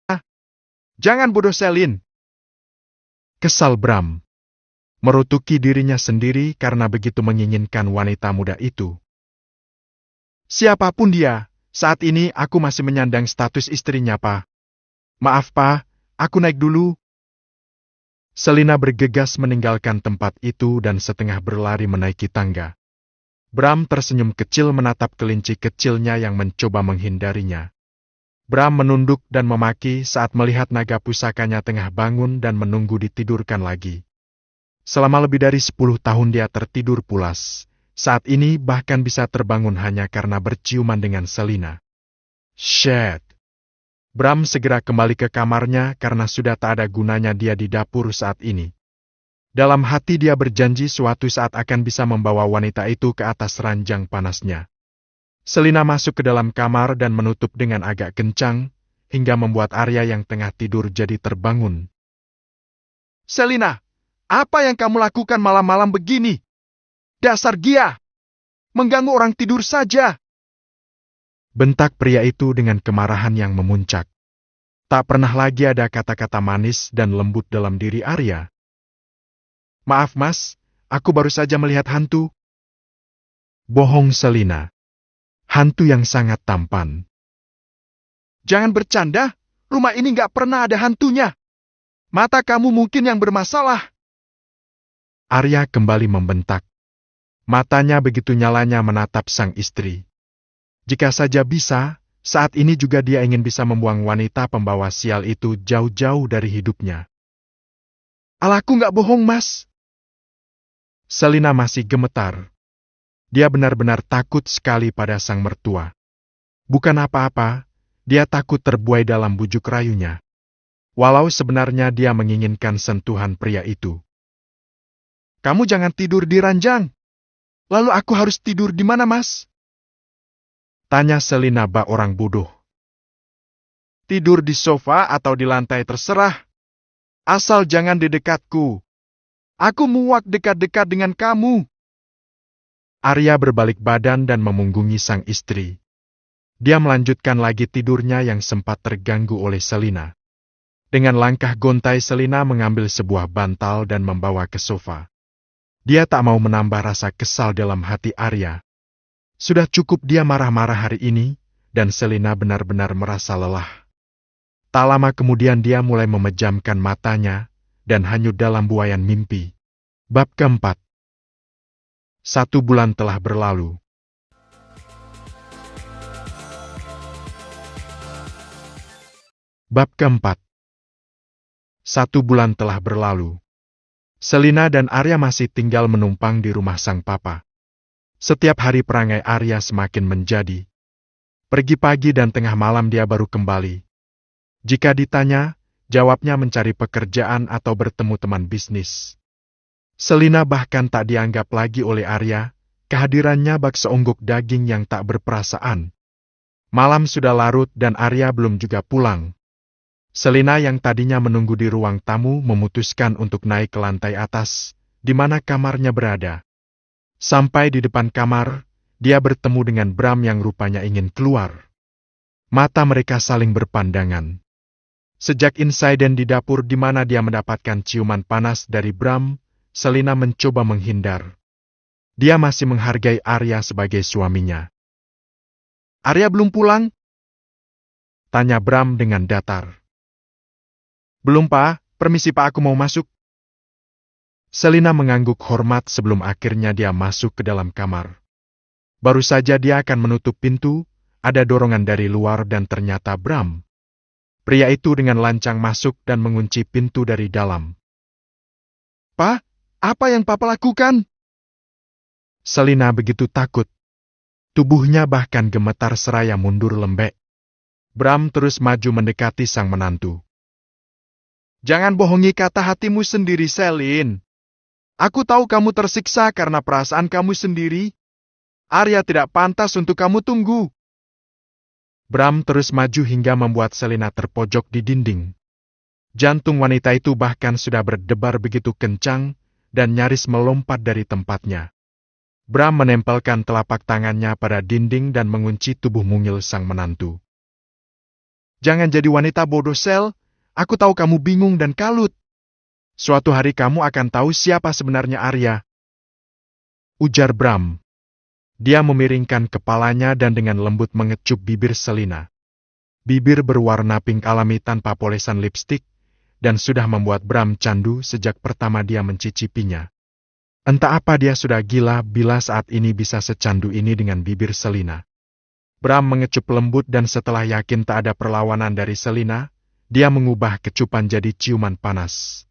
Jangan bodoh Selin. Kesal Bram. Merutuki dirinya sendiri karena begitu menginginkan wanita muda itu. Siapapun dia, saat ini aku masih menyandang status istrinya, Pa. Maaf, Pa, aku naik dulu. Selina bergegas meninggalkan tempat itu dan setengah berlari menaiki tangga. Bram tersenyum kecil menatap kelinci kecilnya yang mencoba menghindarinya. Bram menunduk dan memaki saat melihat naga pusakanya tengah bangun dan menunggu ditidurkan lagi. Selama lebih dari 10 tahun dia tertidur pulas. Saat ini bahkan bisa terbangun hanya karena berciuman dengan Selina. Shit! Bram segera kembali ke kamarnya karena sudah tak ada gunanya dia di dapur saat ini. Dalam hati dia berjanji suatu saat akan bisa membawa wanita itu ke atas ranjang panasnya. Selina masuk ke dalam kamar dan menutup dengan agak kencang, hingga membuat Arya yang tengah tidur jadi terbangun. Selina, apa yang kamu lakukan malam-malam begini? Dasar Gia! Mengganggu orang tidur saja! Bentak pria itu dengan kemarahan yang memuncak. Tak pernah lagi ada kata-kata manis dan lembut dalam diri Arya. Maaf mas, aku baru saja melihat hantu. Bohong Selina. Hantu yang sangat tampan. Jangan bercanda, rumah ini gak pernah ada hantunya. Mata kamu mungkin yang bermasalah. Arya kembali membentak. Matanya begitu nyalanya menatap sang istri. Jika saja bisa, saat ini juga dia ingin bisa membuang wanita pembawa sial itu jauh-jauh dari hidupnya. Alahku gak bohong, mas. Selina masih gemetar. Dia benar-benar takut sekali pada sang mertua. Bukan apa-apa, dia takut terbuai dalam bujuk rayunya. Walau sebenarnya dia menginginkan sentuhan pria itu. Kamu jangan tidur di ranjang. Lalu aku harus tidur di mana, mas? Tanya Selina bak orang bodoh. Tidur di sofa atau di lantai terserah. Asal jangan di dekatku. Aku muak dekat-dekat dengan kamu. Arya berbalik badan dan memunggungi sang istri. Dia melanjutkan lagi tidurnya yang sempat terganggu oleh Selina. Dengan langkah gontai Selina mengambil sebuah bantal dan membawa ke sofa. Dia tak mau menambah rasa kesal dalam hati Arya. Sudah cukup dia marah-marah hari ini, dan Selina benar-benar merasa lelah. Tak lama kemudian dia mulai memejamkan matanya, dan hanyut dalam buayan mimpi. Bab keempat. 1 bulan telah berlalu. Bab keempat. 1 bulan telah berlalu. Selina dan Arya masih tinggal menumpang di rumah sang papa. Setiap hari perangai Arya semakin menjadi. Pergi pagi dan tengah malam dia baru kembali. Jika ditanya, jawabnya mencari pekerjaan atau bertemu teman bisnis. Selina bahkan tak dianggap lagi oleh Arya, kehadirannya bak seonggok daging yang tak berperasaan. Malam sudah larut dan Arya belum juga pulang. Selina yang tadinya menunggu di ruang tamu memutuskan untuk naik ke lantai atas, di mana kamarnya berada. Sampai di depan kamar, dia bertemu dengan Bram yang rupanya ingin keluar. Mata mereka saling berpandangan. Sejak insiden di dapur di mana dia mendapatkan ciuman panas dari Bram, Selina mencoba menghindar. Dia masih menghargai Arya sebagai suaminya. Arya belum pulang? Tanya Bram dengan datar. Belum, Pak. Permisi, Pak, aku mau masuk. Selina mengangguk hormat sebelum akhirnya dia masuk ke dalam kamar. Baru saja dia akan menutup pintu, ada dorongan dari luar dan ternyata Bram. Pria itu dengan lancang masuk dan mengunci pintu dari dalam. Pak, apa yang Papa lakukan? Selina begitu takut. Tubuhnya bahkan gemetar seraya mundur lembek. Bram terus maju mendekati sang menantu. Jangan bohongi kata hatimu sendiri, Selin. Aku tahu kamu tersiksa karena perasaan kamu sendiri. Arya tidak pantas untuk kamu tunggu. Bram terus maju hingga membuat Selina terpojok di dinding. Jantung wanita itu bahkan sudah berdebar begitu kencang dan nyaris melompat dari tempatnya. Bram menempelkan telapak tangannya pada dinding dan mengunci tubuh mungil sang menantu. Jangan jadi wanita bodoh, Sel. Aku tahu kamu bingung dan kalut. Suatu hari kamu akan tahu siapa sebenarnya Arya. Ujar Bram. Dia memiringkan kepalanya dan dengan lembut mengecup bibir Selina. Bibir berwarna pink alami tanpa polesan lipstik, dan sudah membuat Bram candu sejak pertama dia mencicipinya. Entah apa dia sudah gila bila saat ini bisa secandu ini dengan bibir Selina. Bram mengecup lembut dan setelah yakin tak ada perlawanan dari Selina, dia mengubah kecupan jadi ciuman panas.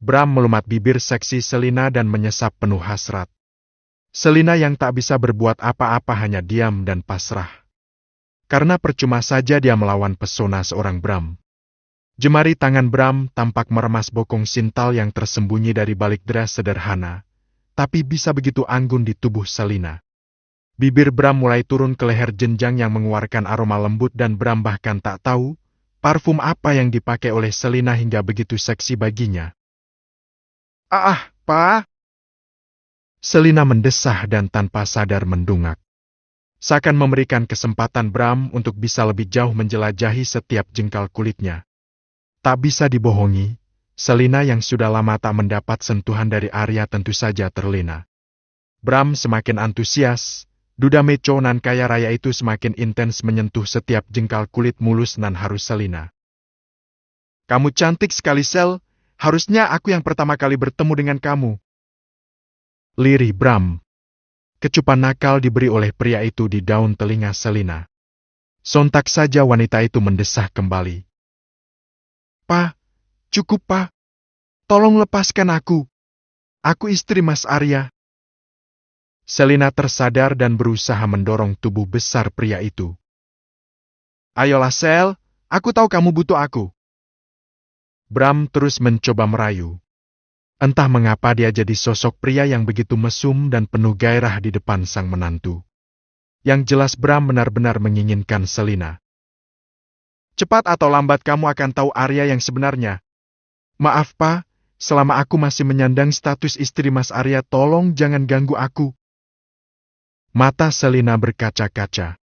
Bram melumat bibir seksi Selina dan menyesap penuh hasrat. Selina yang tak bisa berbuat apa-apa hanya diam dan pasrah. Karena percuma saja dia melawan pesona seorang Bram. Jemari tangan Bram tampak meremas bokong sintal yang tersembunyi dari balik dress sederhana, tapi bisa begitu anggun di tubuh Selina. Bibir Bram mulai turun ke leher jenjang yang mengeluarkan aroma lembut dan Bram bahkan tak tahu parfum apa yang dipakai oleh Selina hingga begitu seksi baginya. Pa! Selina mendesah dan tanpa sadar mendungak. Seakan memberikan kesempatan Bram untuk bisa lebih jauh menjelajahi setiap jengkal kulitnya. Tak bisa dibohongi, Selina yang sudah lama tak mendapat sentuhan dari Arya tentu saja terlena. Bram semakin antusias, duda meco nan kaya raya itu semakin intens menyentuh setiap jengkal kulit mulus nan harus Selina. Kamu cantik sekali, Sel. Harusnya aku yang pertama kali bertemu dengan kamu. Lirih Bram. Kecupan nakal diberi oleh pria itu di daun telinga Selina. Sontak saja wanita itu mendesah kembali. Pa, cukup pa. Tolong lepaskan aku. Aku istri Mas Arya. Selina tersadar dan berusaha mendorong tubuh besar pria itu. Ayolah Sel, aku tahu kamu butuh aku. Bram terus mencoba merayu. Entah mengapa dia jadi sosok pria yang begitu mesum dan penuh gairah di depan sang menantu. Yang jelas Bram benar-benar menginginkan Selina. Cepat atau lambat kamu akan tahu Arya yang sebenarnya. Maaf pa, selama aku masih menyandang status istri Mas Arya tolong jangan ganggu aku. Mata Selina berkaca-kaca.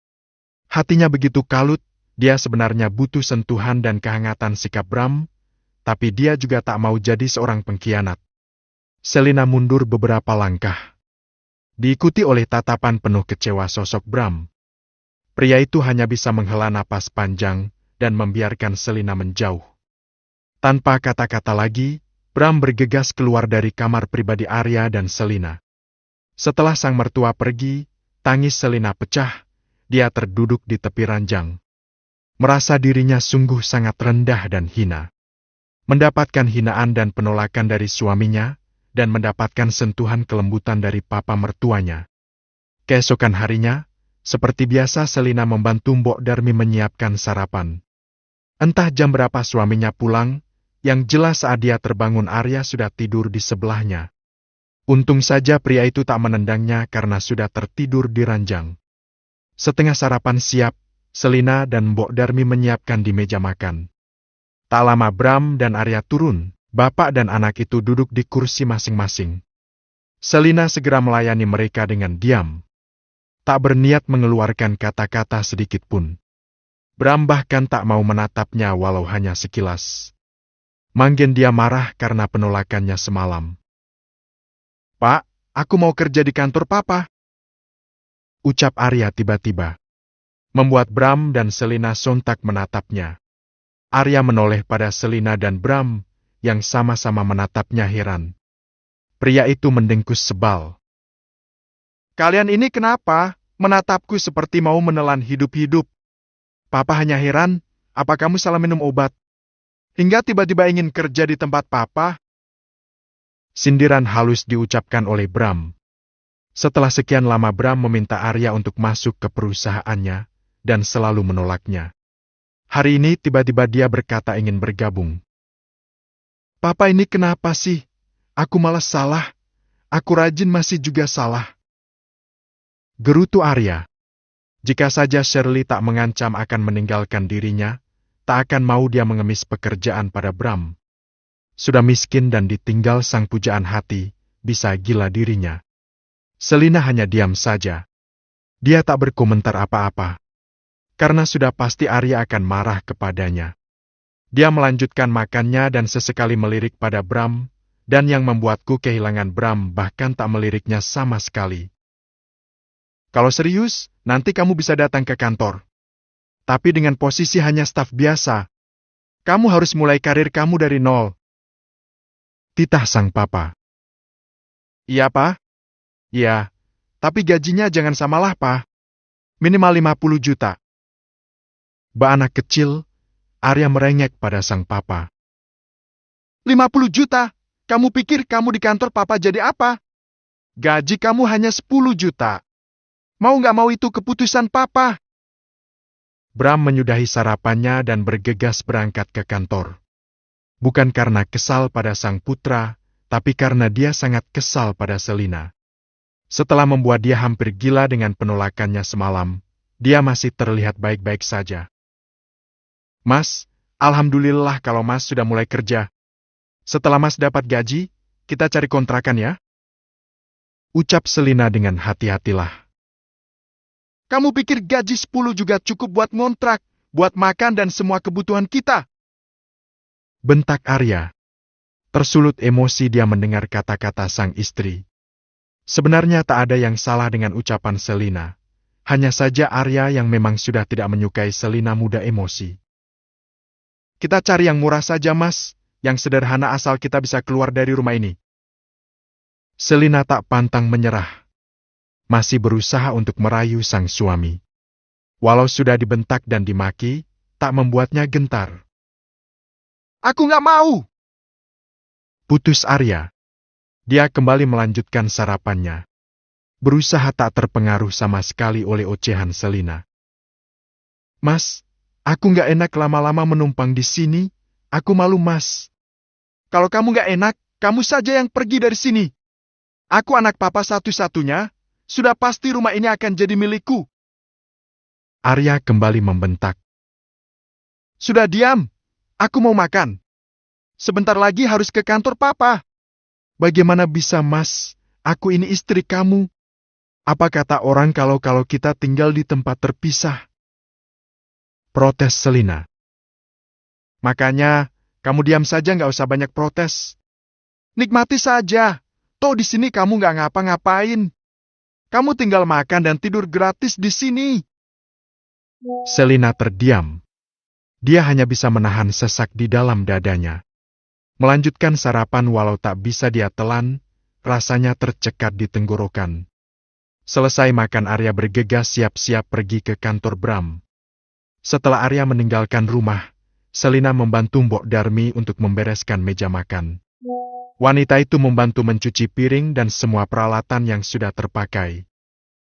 Hatinya begitu kalut, dia sebenarnya butuh sentuhan dan kehangatan sikap Bram, tapi dia juga tak mau jadi seorang pengkhianat. Selina mundur beberapa langkah. Diikuti oleh tatapan penuh kecewa sosok Bram. Pria itu hanya bisa menghela napas panjang dan membiarkan Selina menjauh. Tanpa kata-kata lagi, Bram bergegas keluar dari kamar pribadi Arya dan Selina. Setelah sang mertua pergi, tangis Selina pecah, dia terduduk di tepi ranjang. Merasa dirinya sungguh sangat rendah dan hina. Mendapatkan hinaan dan penolakan dari suaminya, dan mendapatkan sentuhan kelembutan dari papa mertuanya. Keesokan harinya, seperti biasa Selina membantu Mbok Darmi menyiapkan sarapan. Entah jam berapa suaminya pulang, yang jelas saat dia terbangun Arya sudah tidur di sebelahnya. Untung saja pria itu tak menendangnya karena sudah tertidur di ranjang. Setengah sarapan siap, Selina dan Mbok Darmi menyiapkan di meja makan. Tak lama Bram dan Arya turun, bapak dan anak itu duduk di kursi masing-masing. Selina segera melayani mereka dengan diam. Tak berniat mengeluarkan kata-kata sedikit pun. Bram bahkan tak mau menatapnya walau hanya sekilas. Mungkin dia marah karena penolakannya semalam. Pak, aku mau kerja di kantor papa. Ucap Arya tiba-tiba. Membuat Bram dan Selina sontak menatapnya. Arya menoleh pada Selina dan Bram, yang sama-sama menatapnya heran. Pria itu mendengkus sebal. Kalian ini kenapa? Menatapku seperti mau menelan hidup-hidup. Papa hanya heran, apa kamu salah minum obat? Hingga tiba-tiba ingin kerja di tempat papa? Sindiran halus diucapkan oleh Bram. Setelah sekian lama Bram meminta Arya untuk masuk ke perusahaannya, dan selalu menolaknya. Hari ini tiba-tiba dia berkata ingin bergabung. Papa ini kenapa sih? Aku malah salah, Aku rajin masih juga salah. Gerutu Arya. Jika saja Shirley tak mengancam akan meninggalkan dirinya, tak akan mau dia mengemis pekerjaan pada Bram. Sudah miskin dan ditinggal sang pujaan hati, bisa gila dirinya. Selina hanya diam saja. Dia tak berkomentar apa-apa. Karena sudah pasti Arya akan marah kepadanya. Dia melanjutkan makannya dan sesekali melirik pada Bram, dan yang membuatku kehilangan Bram bahkan tak meliriknya sama sekali. Kalau serius, nanti kamu bisa datang ke kantor. Tapi dengan posisi hanya staf biasa. Kamu harus mulai karir kamu dari nol. Titah sang papa. Iya, Pak? Iya, tapi gajinya jangan samalah, Pak. Minimal 50 juta. Ba anak kecil, Arya merengek pada sang papa. 50 juta? Kamu pikir kamu di kantor papa jadi apa? Gaji kamu hanya 10 juta. Mau nggak mau itu keputusan papa. Bram menyudahi sarapannya dan bergegas berangkat ke kantor. Bukan karena kesal pada sang putra, tapi karena dia sangat kesal pada Selina. Setelah membuat dia hampir gila dengan penolakannya semalam, dia masih terlihat baik-baik saja. Mas, alhamdulillah kalau Mas sudah mulai kerja. Setelah Mas dapat gaji, kita cari kontrakan ya. Ucap Selina dengan hati-hatilah. Kamu pikir gaji 10 juga cukup buat ngontrak, buat makan dan semua kebutuhan kita? Bentak Arya. Tersulut emosi dia mendengar kata-kata sang istri. Sebenarnya tak ada yang salah dengan ucapan Selina. Hanya saja Arya yang memang sudah tidak menyukai Selina mudah emosi. Kita cari yang murah saja, Mas. Yang sederhana asal kita bisa keluar dari rumah ini. Selina tak pantang menyerah. Masih berusaha untuk merayu sang suami. Walau sudah dibentak dan dimaki, tak membuatnya gentar. Aku nggak mau! Putus Arya. Dia kembali melanjutkan sarapannya. Berusaha tak terpengaruh sama sekali oleh ocehan Selina. Mas, aku nggak enak lama-lama menumpang di sini. Aku malu, Mas. Kalau kamu nggak enak, kamu saja yang pergi dari sini. Aku anak papa satu-satunya, sudah pasti rumah ini akan jadi milikku. Arya kembali membentak. Sudah diam, aku mau makan. Sebentar lagi harus ke kantor papa. Bagaimana bisa, Mas? Aku ini istri kamu. Apa kata orang kalau kita tinggal di tempat terpisah? Protes Selina. Makanya, kamu diam saja nggak usah banyak protes. Nikmati saja. Toh di sini kamu nggak ngapa-ngapain. Kamu tinggal makan dan tidur gratis di sini. Selina terdiam. Dia hanya bisa menahan sesak di dalam dadanya. Melanjutkan sarapan walau tak bisa dia telan, rasanya tercekat di tenggorokan. Selesai makan Arya bergegas siap-siap pergi ke kantor Bram. Setelah Arya meninggalkan rumah, Selina membantu Mbok Darmi untuk membereskan meja makan. Wanita itu membantu mencuci piring dan semua peralatan yang sudah terpakai.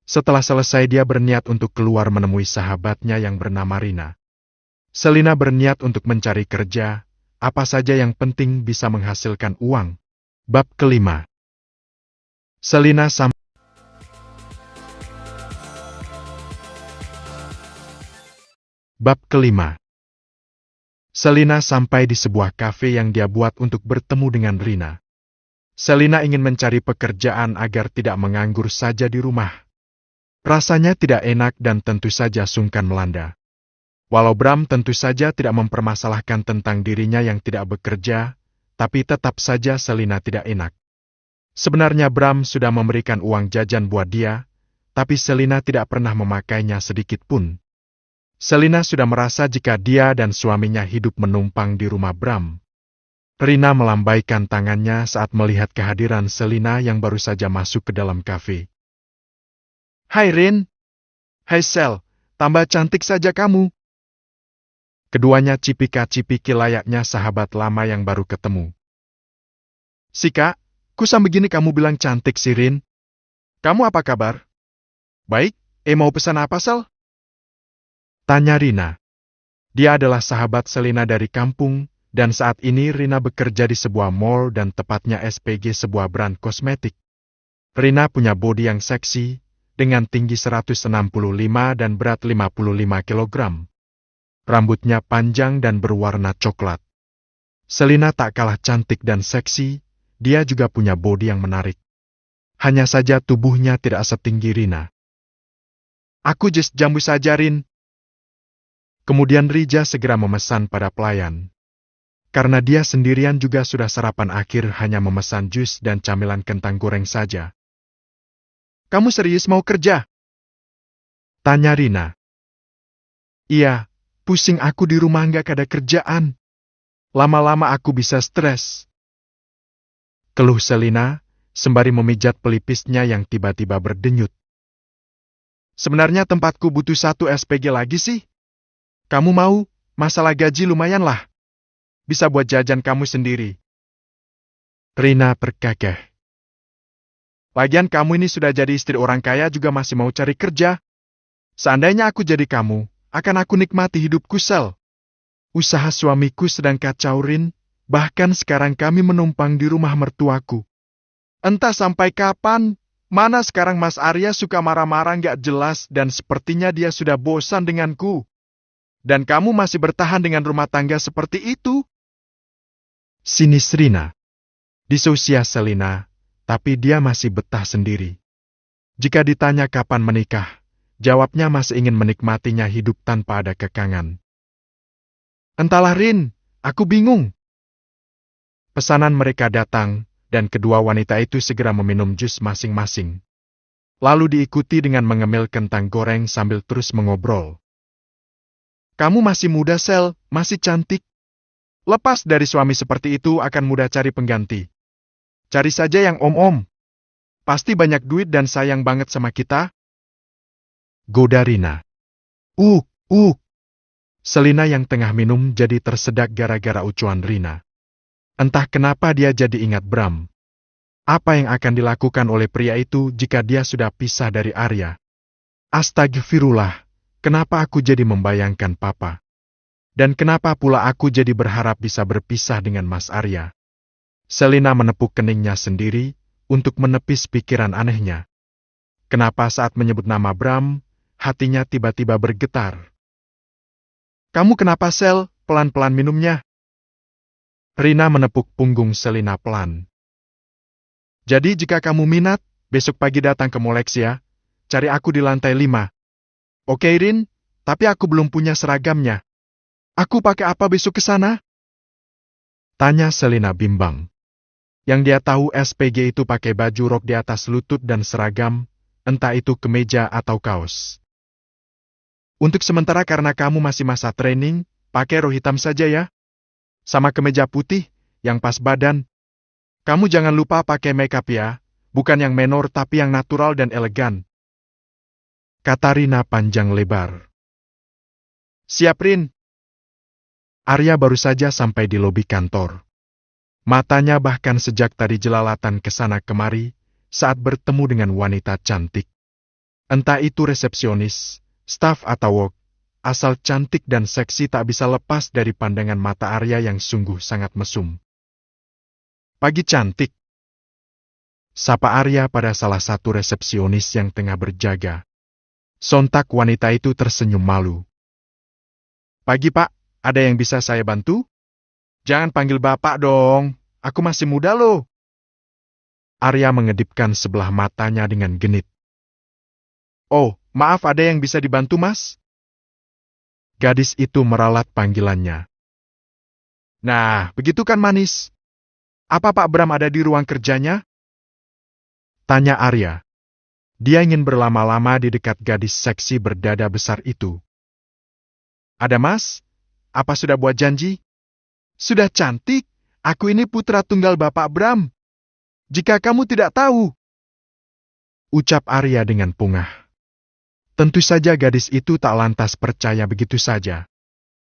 Setelah selesai dia berniat untuk keluar menemui sahabatnya yang bernama Rina. Selina berniat untuk mencari kerja, apa saja yang penting bisa menghasilkan uang. Bab kelima. Selina Bab kelima. Selina sampai di sebuah kafe yang dia buat untuk bertemu dengan Rina. Selina ingin mencari pekerjaan agar tidak menganggur saja di rumah. Rasanya tidak enak dan tentu saja sungkan melanda. Walau Bram tentu saja tidak mempermasalahkan tentang dirinya yang tidak bekerja, tapi tetap saja Selina tidak enak. Sebenarnya Bram sudah memberikan uang jajan buat dia, tapi Selina tidak pernah memakainya sedikit pun. Selina sudah merasa jika dia dan suaminya hidup menumpang di rumah Bram. Rina melambaikan tangannya saat melihat kehadiran Selina yang baru saja masuk ke dalam kafe. Hai Rin. Hai Sel, tambah cantik saja kamu. Keduanya cipika-cipiki layaknya sahabat lama yang baru ketemu. Sika, kusam begini kamu bilang cantik si Rin. Kamu apa kabar? Baik, mau pesan apa Sel? Tanya Rina. Dia adalah sahabat Selina dari kampung, dan saat ini Rina bekerja di sebuah mall dan tepatnya SPG sebuah brand kosmetik. Rina punya bodi yang seksi, dengan tinggi 165 dan berat 55 kilogram. Rambutnya panjang dan berwarna coklat. Selina tak kalah cantik dan seksi, dia juga punya bodi yang menarik. Hanya saja tubuhnya tidak setinggi Rina. Aku just jambu saja, Rin. Kemudian Rija segera memesan pada pelayan. Karena dia sendirian juga sudah sarapan akhir hanya memesan jus dan camilan kentang goreng saja. Kamu serius mau kerja? Tanya Rina. Iya, pusing aku di rumah nggak ada kerjaan. Lama-lama aku bisa stres. Keluh Selina, sembari memijat pelipisnya yang tiba-tiba berdenyut. Sebenarnya tempatku butuh 1 SPG lagi sih. Kamu mau? Masalah gaji lumayan lah. Bisa buat jajan kamu sendiri. Rina terkekeh. Lagian kamu ini sudah jadi istri orang kaya juga masih mau cari kerja. Seandainya aku jadi kamu, akan aku nikmati hidupku, Sel. Usaha suamiku sedang kacau, Rin. Bahkan sekarang kami menumpang di rumah mertuaku. Entah sampai kapan. Mana sekarang Mas Arya suka marah-marah nggak jelas dan sepertinya dia sudah bosan denganku. Dan kamu masih bertahan dengan rumah tangga seperti itu? Sinis Rina. Disousia Selina, tapi dia masih betah sendiri. Jika ditanya kapan menikah, jawabnya masih ingin menikmatinya hidup tanpa ada kekangan. Entahlah, Rin, aku bingung. Pesanan mereka datang, dan kedua wanita itu segera meminum jus masing-masing. Lalu diikuti dengan mengemil kentang goreng sambil terus mengobrol. Kamu masih muda, Sel, masih cantik. Lepas dari suami seperti itu akan mudah cari pengganti. Cari saja yang om-om. Pasti banyak duit dan sayang banget sama kita. Goda Rina. Uh. Selina yang tengah minum jadi tersedak gara-gara ucuan Rina. Entah kenapa dia jadi ingat Bram. Apa yang akan dilakukan oleh pria itu jika dia sudah pisah dari Arya? Astagfirullah, kenapa aku jadi membayangkan Papa? Dan kenapa pula aku jadi berharap bisa berpisah dengan Mas Arya? Selina menepuk keningnya sendiri untuk menepis pikiran anehnya. Kenapa saat menyebut nama Bram, hatinya tiba-tiba bergetar? Kamu kenapa, Sel? Pelan-pelan minumnya. Rina menepuk punggung Selina pelan. Jadi jika kamu minat, besok pagi datang ke Molex ya. Cari aku di lantai 5. Oke, Rin, tapi aku belum punya seragamnya. Aku pakai apa besok ke sana? Tanya Selina bimbang. Yang dia tahu SPG itu pakai baju rok di atas lutut dan seragam, entah itu kemeja atau kaos. Untuk sementara karena kamu masih masa training, pakai rok hitam saja ya. Sama kemeja putih, yang pas badan. Kamu jangan lupa pakai makeup ya, bukan yang menor tapi yang natural dan elegan. Kata Rina panjang lebar. Siap, Rin. Arya baru saja sampai di lobi kantor. Matanya bahkan sejak tadi jelalatan ke sana kemari saat bertemu dengan wanita cantik. Entah itu resepsionis, staf atau wok, asal cantik dan seksi tak bisa lepas dari pandangan mata Arya yang sungguh sangat mesum. Pagi cantik. Sapa Arya pada salah satu resepsionis yang tengah berjaga. Sontak wanita itu tersenyum malu. Pagi, Pak, ada yang bisa saya bantu? Jangan panggil Bapak dong, aku masih muda loh. Arya mengedipkan sebelah matanya dengan genit. Oh, maaf, ada yang bisa dibantu, Mas? Gadis itu meralat panggilannya. Nah, begitu kan manis? Apa Pak Bram ada di ruang kerjanya? Tanya Arya. Dia ingin berlama-lama di dekat gadis seksi berdada besar itu. Ada, Mas? Apa sudah buat janji? Sudah cantik, aku ini putra tunggal Bapak Bram. Jika kamu tidak tahu. Ucap Arya dengan pungah. Tentu saja gadis itu tak lantas percaya begitu saja.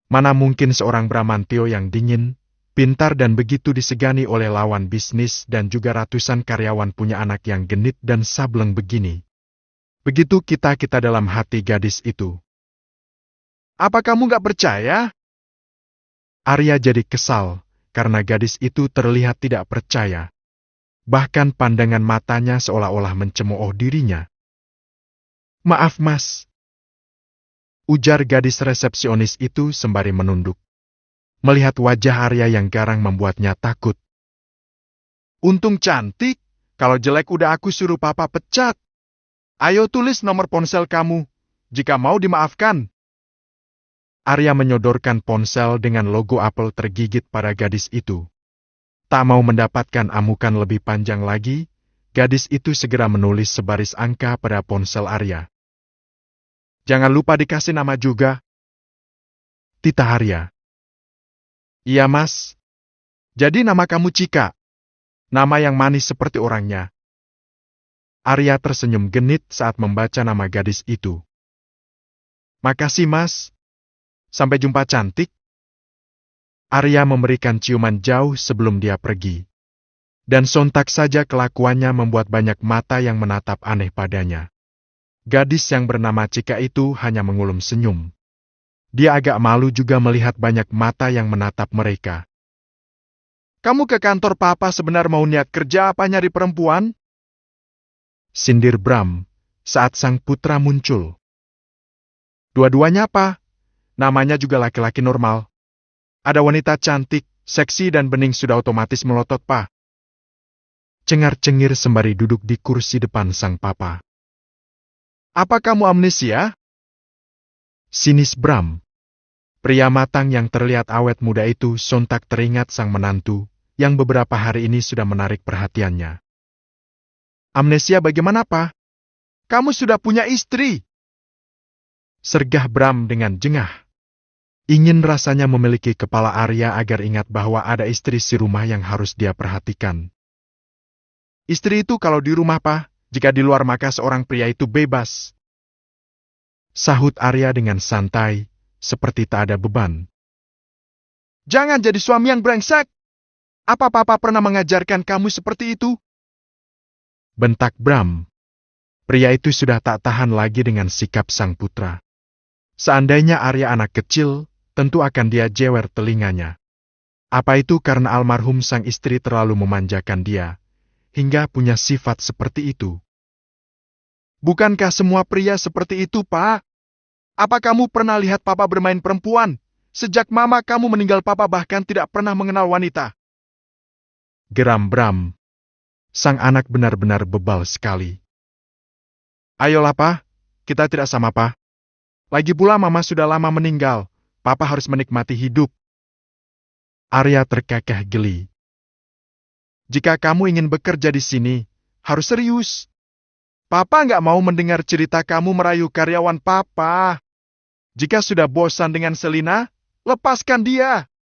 Mana mungkin seorang Bramantio yang dingin, pintar dan begitu disegani oleh lawan bisnis dan juga ratusan karyawan punya anak yang genit dan sableng begini. Begitu kita dalam hati gadis itu. Apa kamu gak percaya? Arya jadi kesal, karena gadis itu terlihat tidak percaya. Bahkan pandangan matanya seolah-olah mencemooh dirinya. "Maaf, Mas," ujar gadis resepsionis itu sembari menunduk. Melihat wajah Arya yang garang membuatnya takut. "Untung cantik, kalau jelek udah aku suruh papa pecat. Ayo tulis nomor ponsel kamu, jika mau dimaafkan." Arya menyodorkan ponsel dengan logo apel tergigit pada gadis itu. Tak mau mendapatkan amukan lebih panjang lagi, gadis itu segera menulis sebaris angka pada ponsel Arya. "Jangan lupa dikasih nama juga," titah Arya. "Iya, Mas. Jadi nama kamu Cika. Nama yang manis seperti orangnya." Arya tersenyum genit saat membaca nama gadis itu. "Makasih, Mas. Sampai jumpa cantik." Arya memberikan ciuman jauh sebelum dia pergi. Dan sontak saja kelakuannya membuat banyak mata yang menatap aneh padanya. Gadis yang bernama Cika itu hanya mengulum senyum. Dia agak malu juga melihat banyak mata yang menatap mereka. "Kamu ke kantor papa sebenarnya mau niat kerja apa nyari perempuan?" sindir Bram saat sang putra muncul. "Dua-duanya apa? Namanya juga laki-laki normal. Ada wanita cantik, seksi dan bening sudah otomatis melotot, Pak," cengar-cengir sembari duduk di kursi depan sang papa. "Apa kamu amnesia?" sinis Bram. Pria matang yang terlihat awet muda itu sontak teringat sang menantu yang beberapa hari ini sudah menarik perhatiannya. "Amnesia bagaimana, Pak? Kamu sudah punya istri?" sergah Bram dengan jengah. Ingin rasanya memiliki kepala Arya agar ingat bahwa ada istri si rumah yang harus dia perhatikan. "Istri itu kalau di rumah, Pak. Jika di luar maka seorang pria itu bebas," sahut Arya dengan santai, seperti tak ada beban. "Jangan jadi suami yang brengsek. Apa papa pernah mengajarkan kamu seperti itu?" bentak Bram. Pria itu sudah tak tahan lagi dengan sikap sang putra. Seandainya Arya anak kecil, tentu akan dia jewer telinganya. Apa itu karena almarhum sang istri terlalu memanjakan dia, hingga punya sifat seperti itu? "Bukankah semua pria seperti itu, Pak? Apa kamu pernah lihat papa bermain perempuan? Sejak mama kamu meninggal papa bahkan tidak pernah mengenal wanita." Geram Bram. Sang anak benar-benar bebal sekali. "Ayolah, Pak. Kita tidak sama, Pak. Lagi pula mama sudah lama meninggal. Papa harus menikmati hidup." Arya terkekeh geli. "Jika kamu ingin bekerja di sini, harus serius. Papa nggak mau mendengar cerita kamu merayu karyawan papa. Jika sudah bosan dengan Selina, lepaskan dia."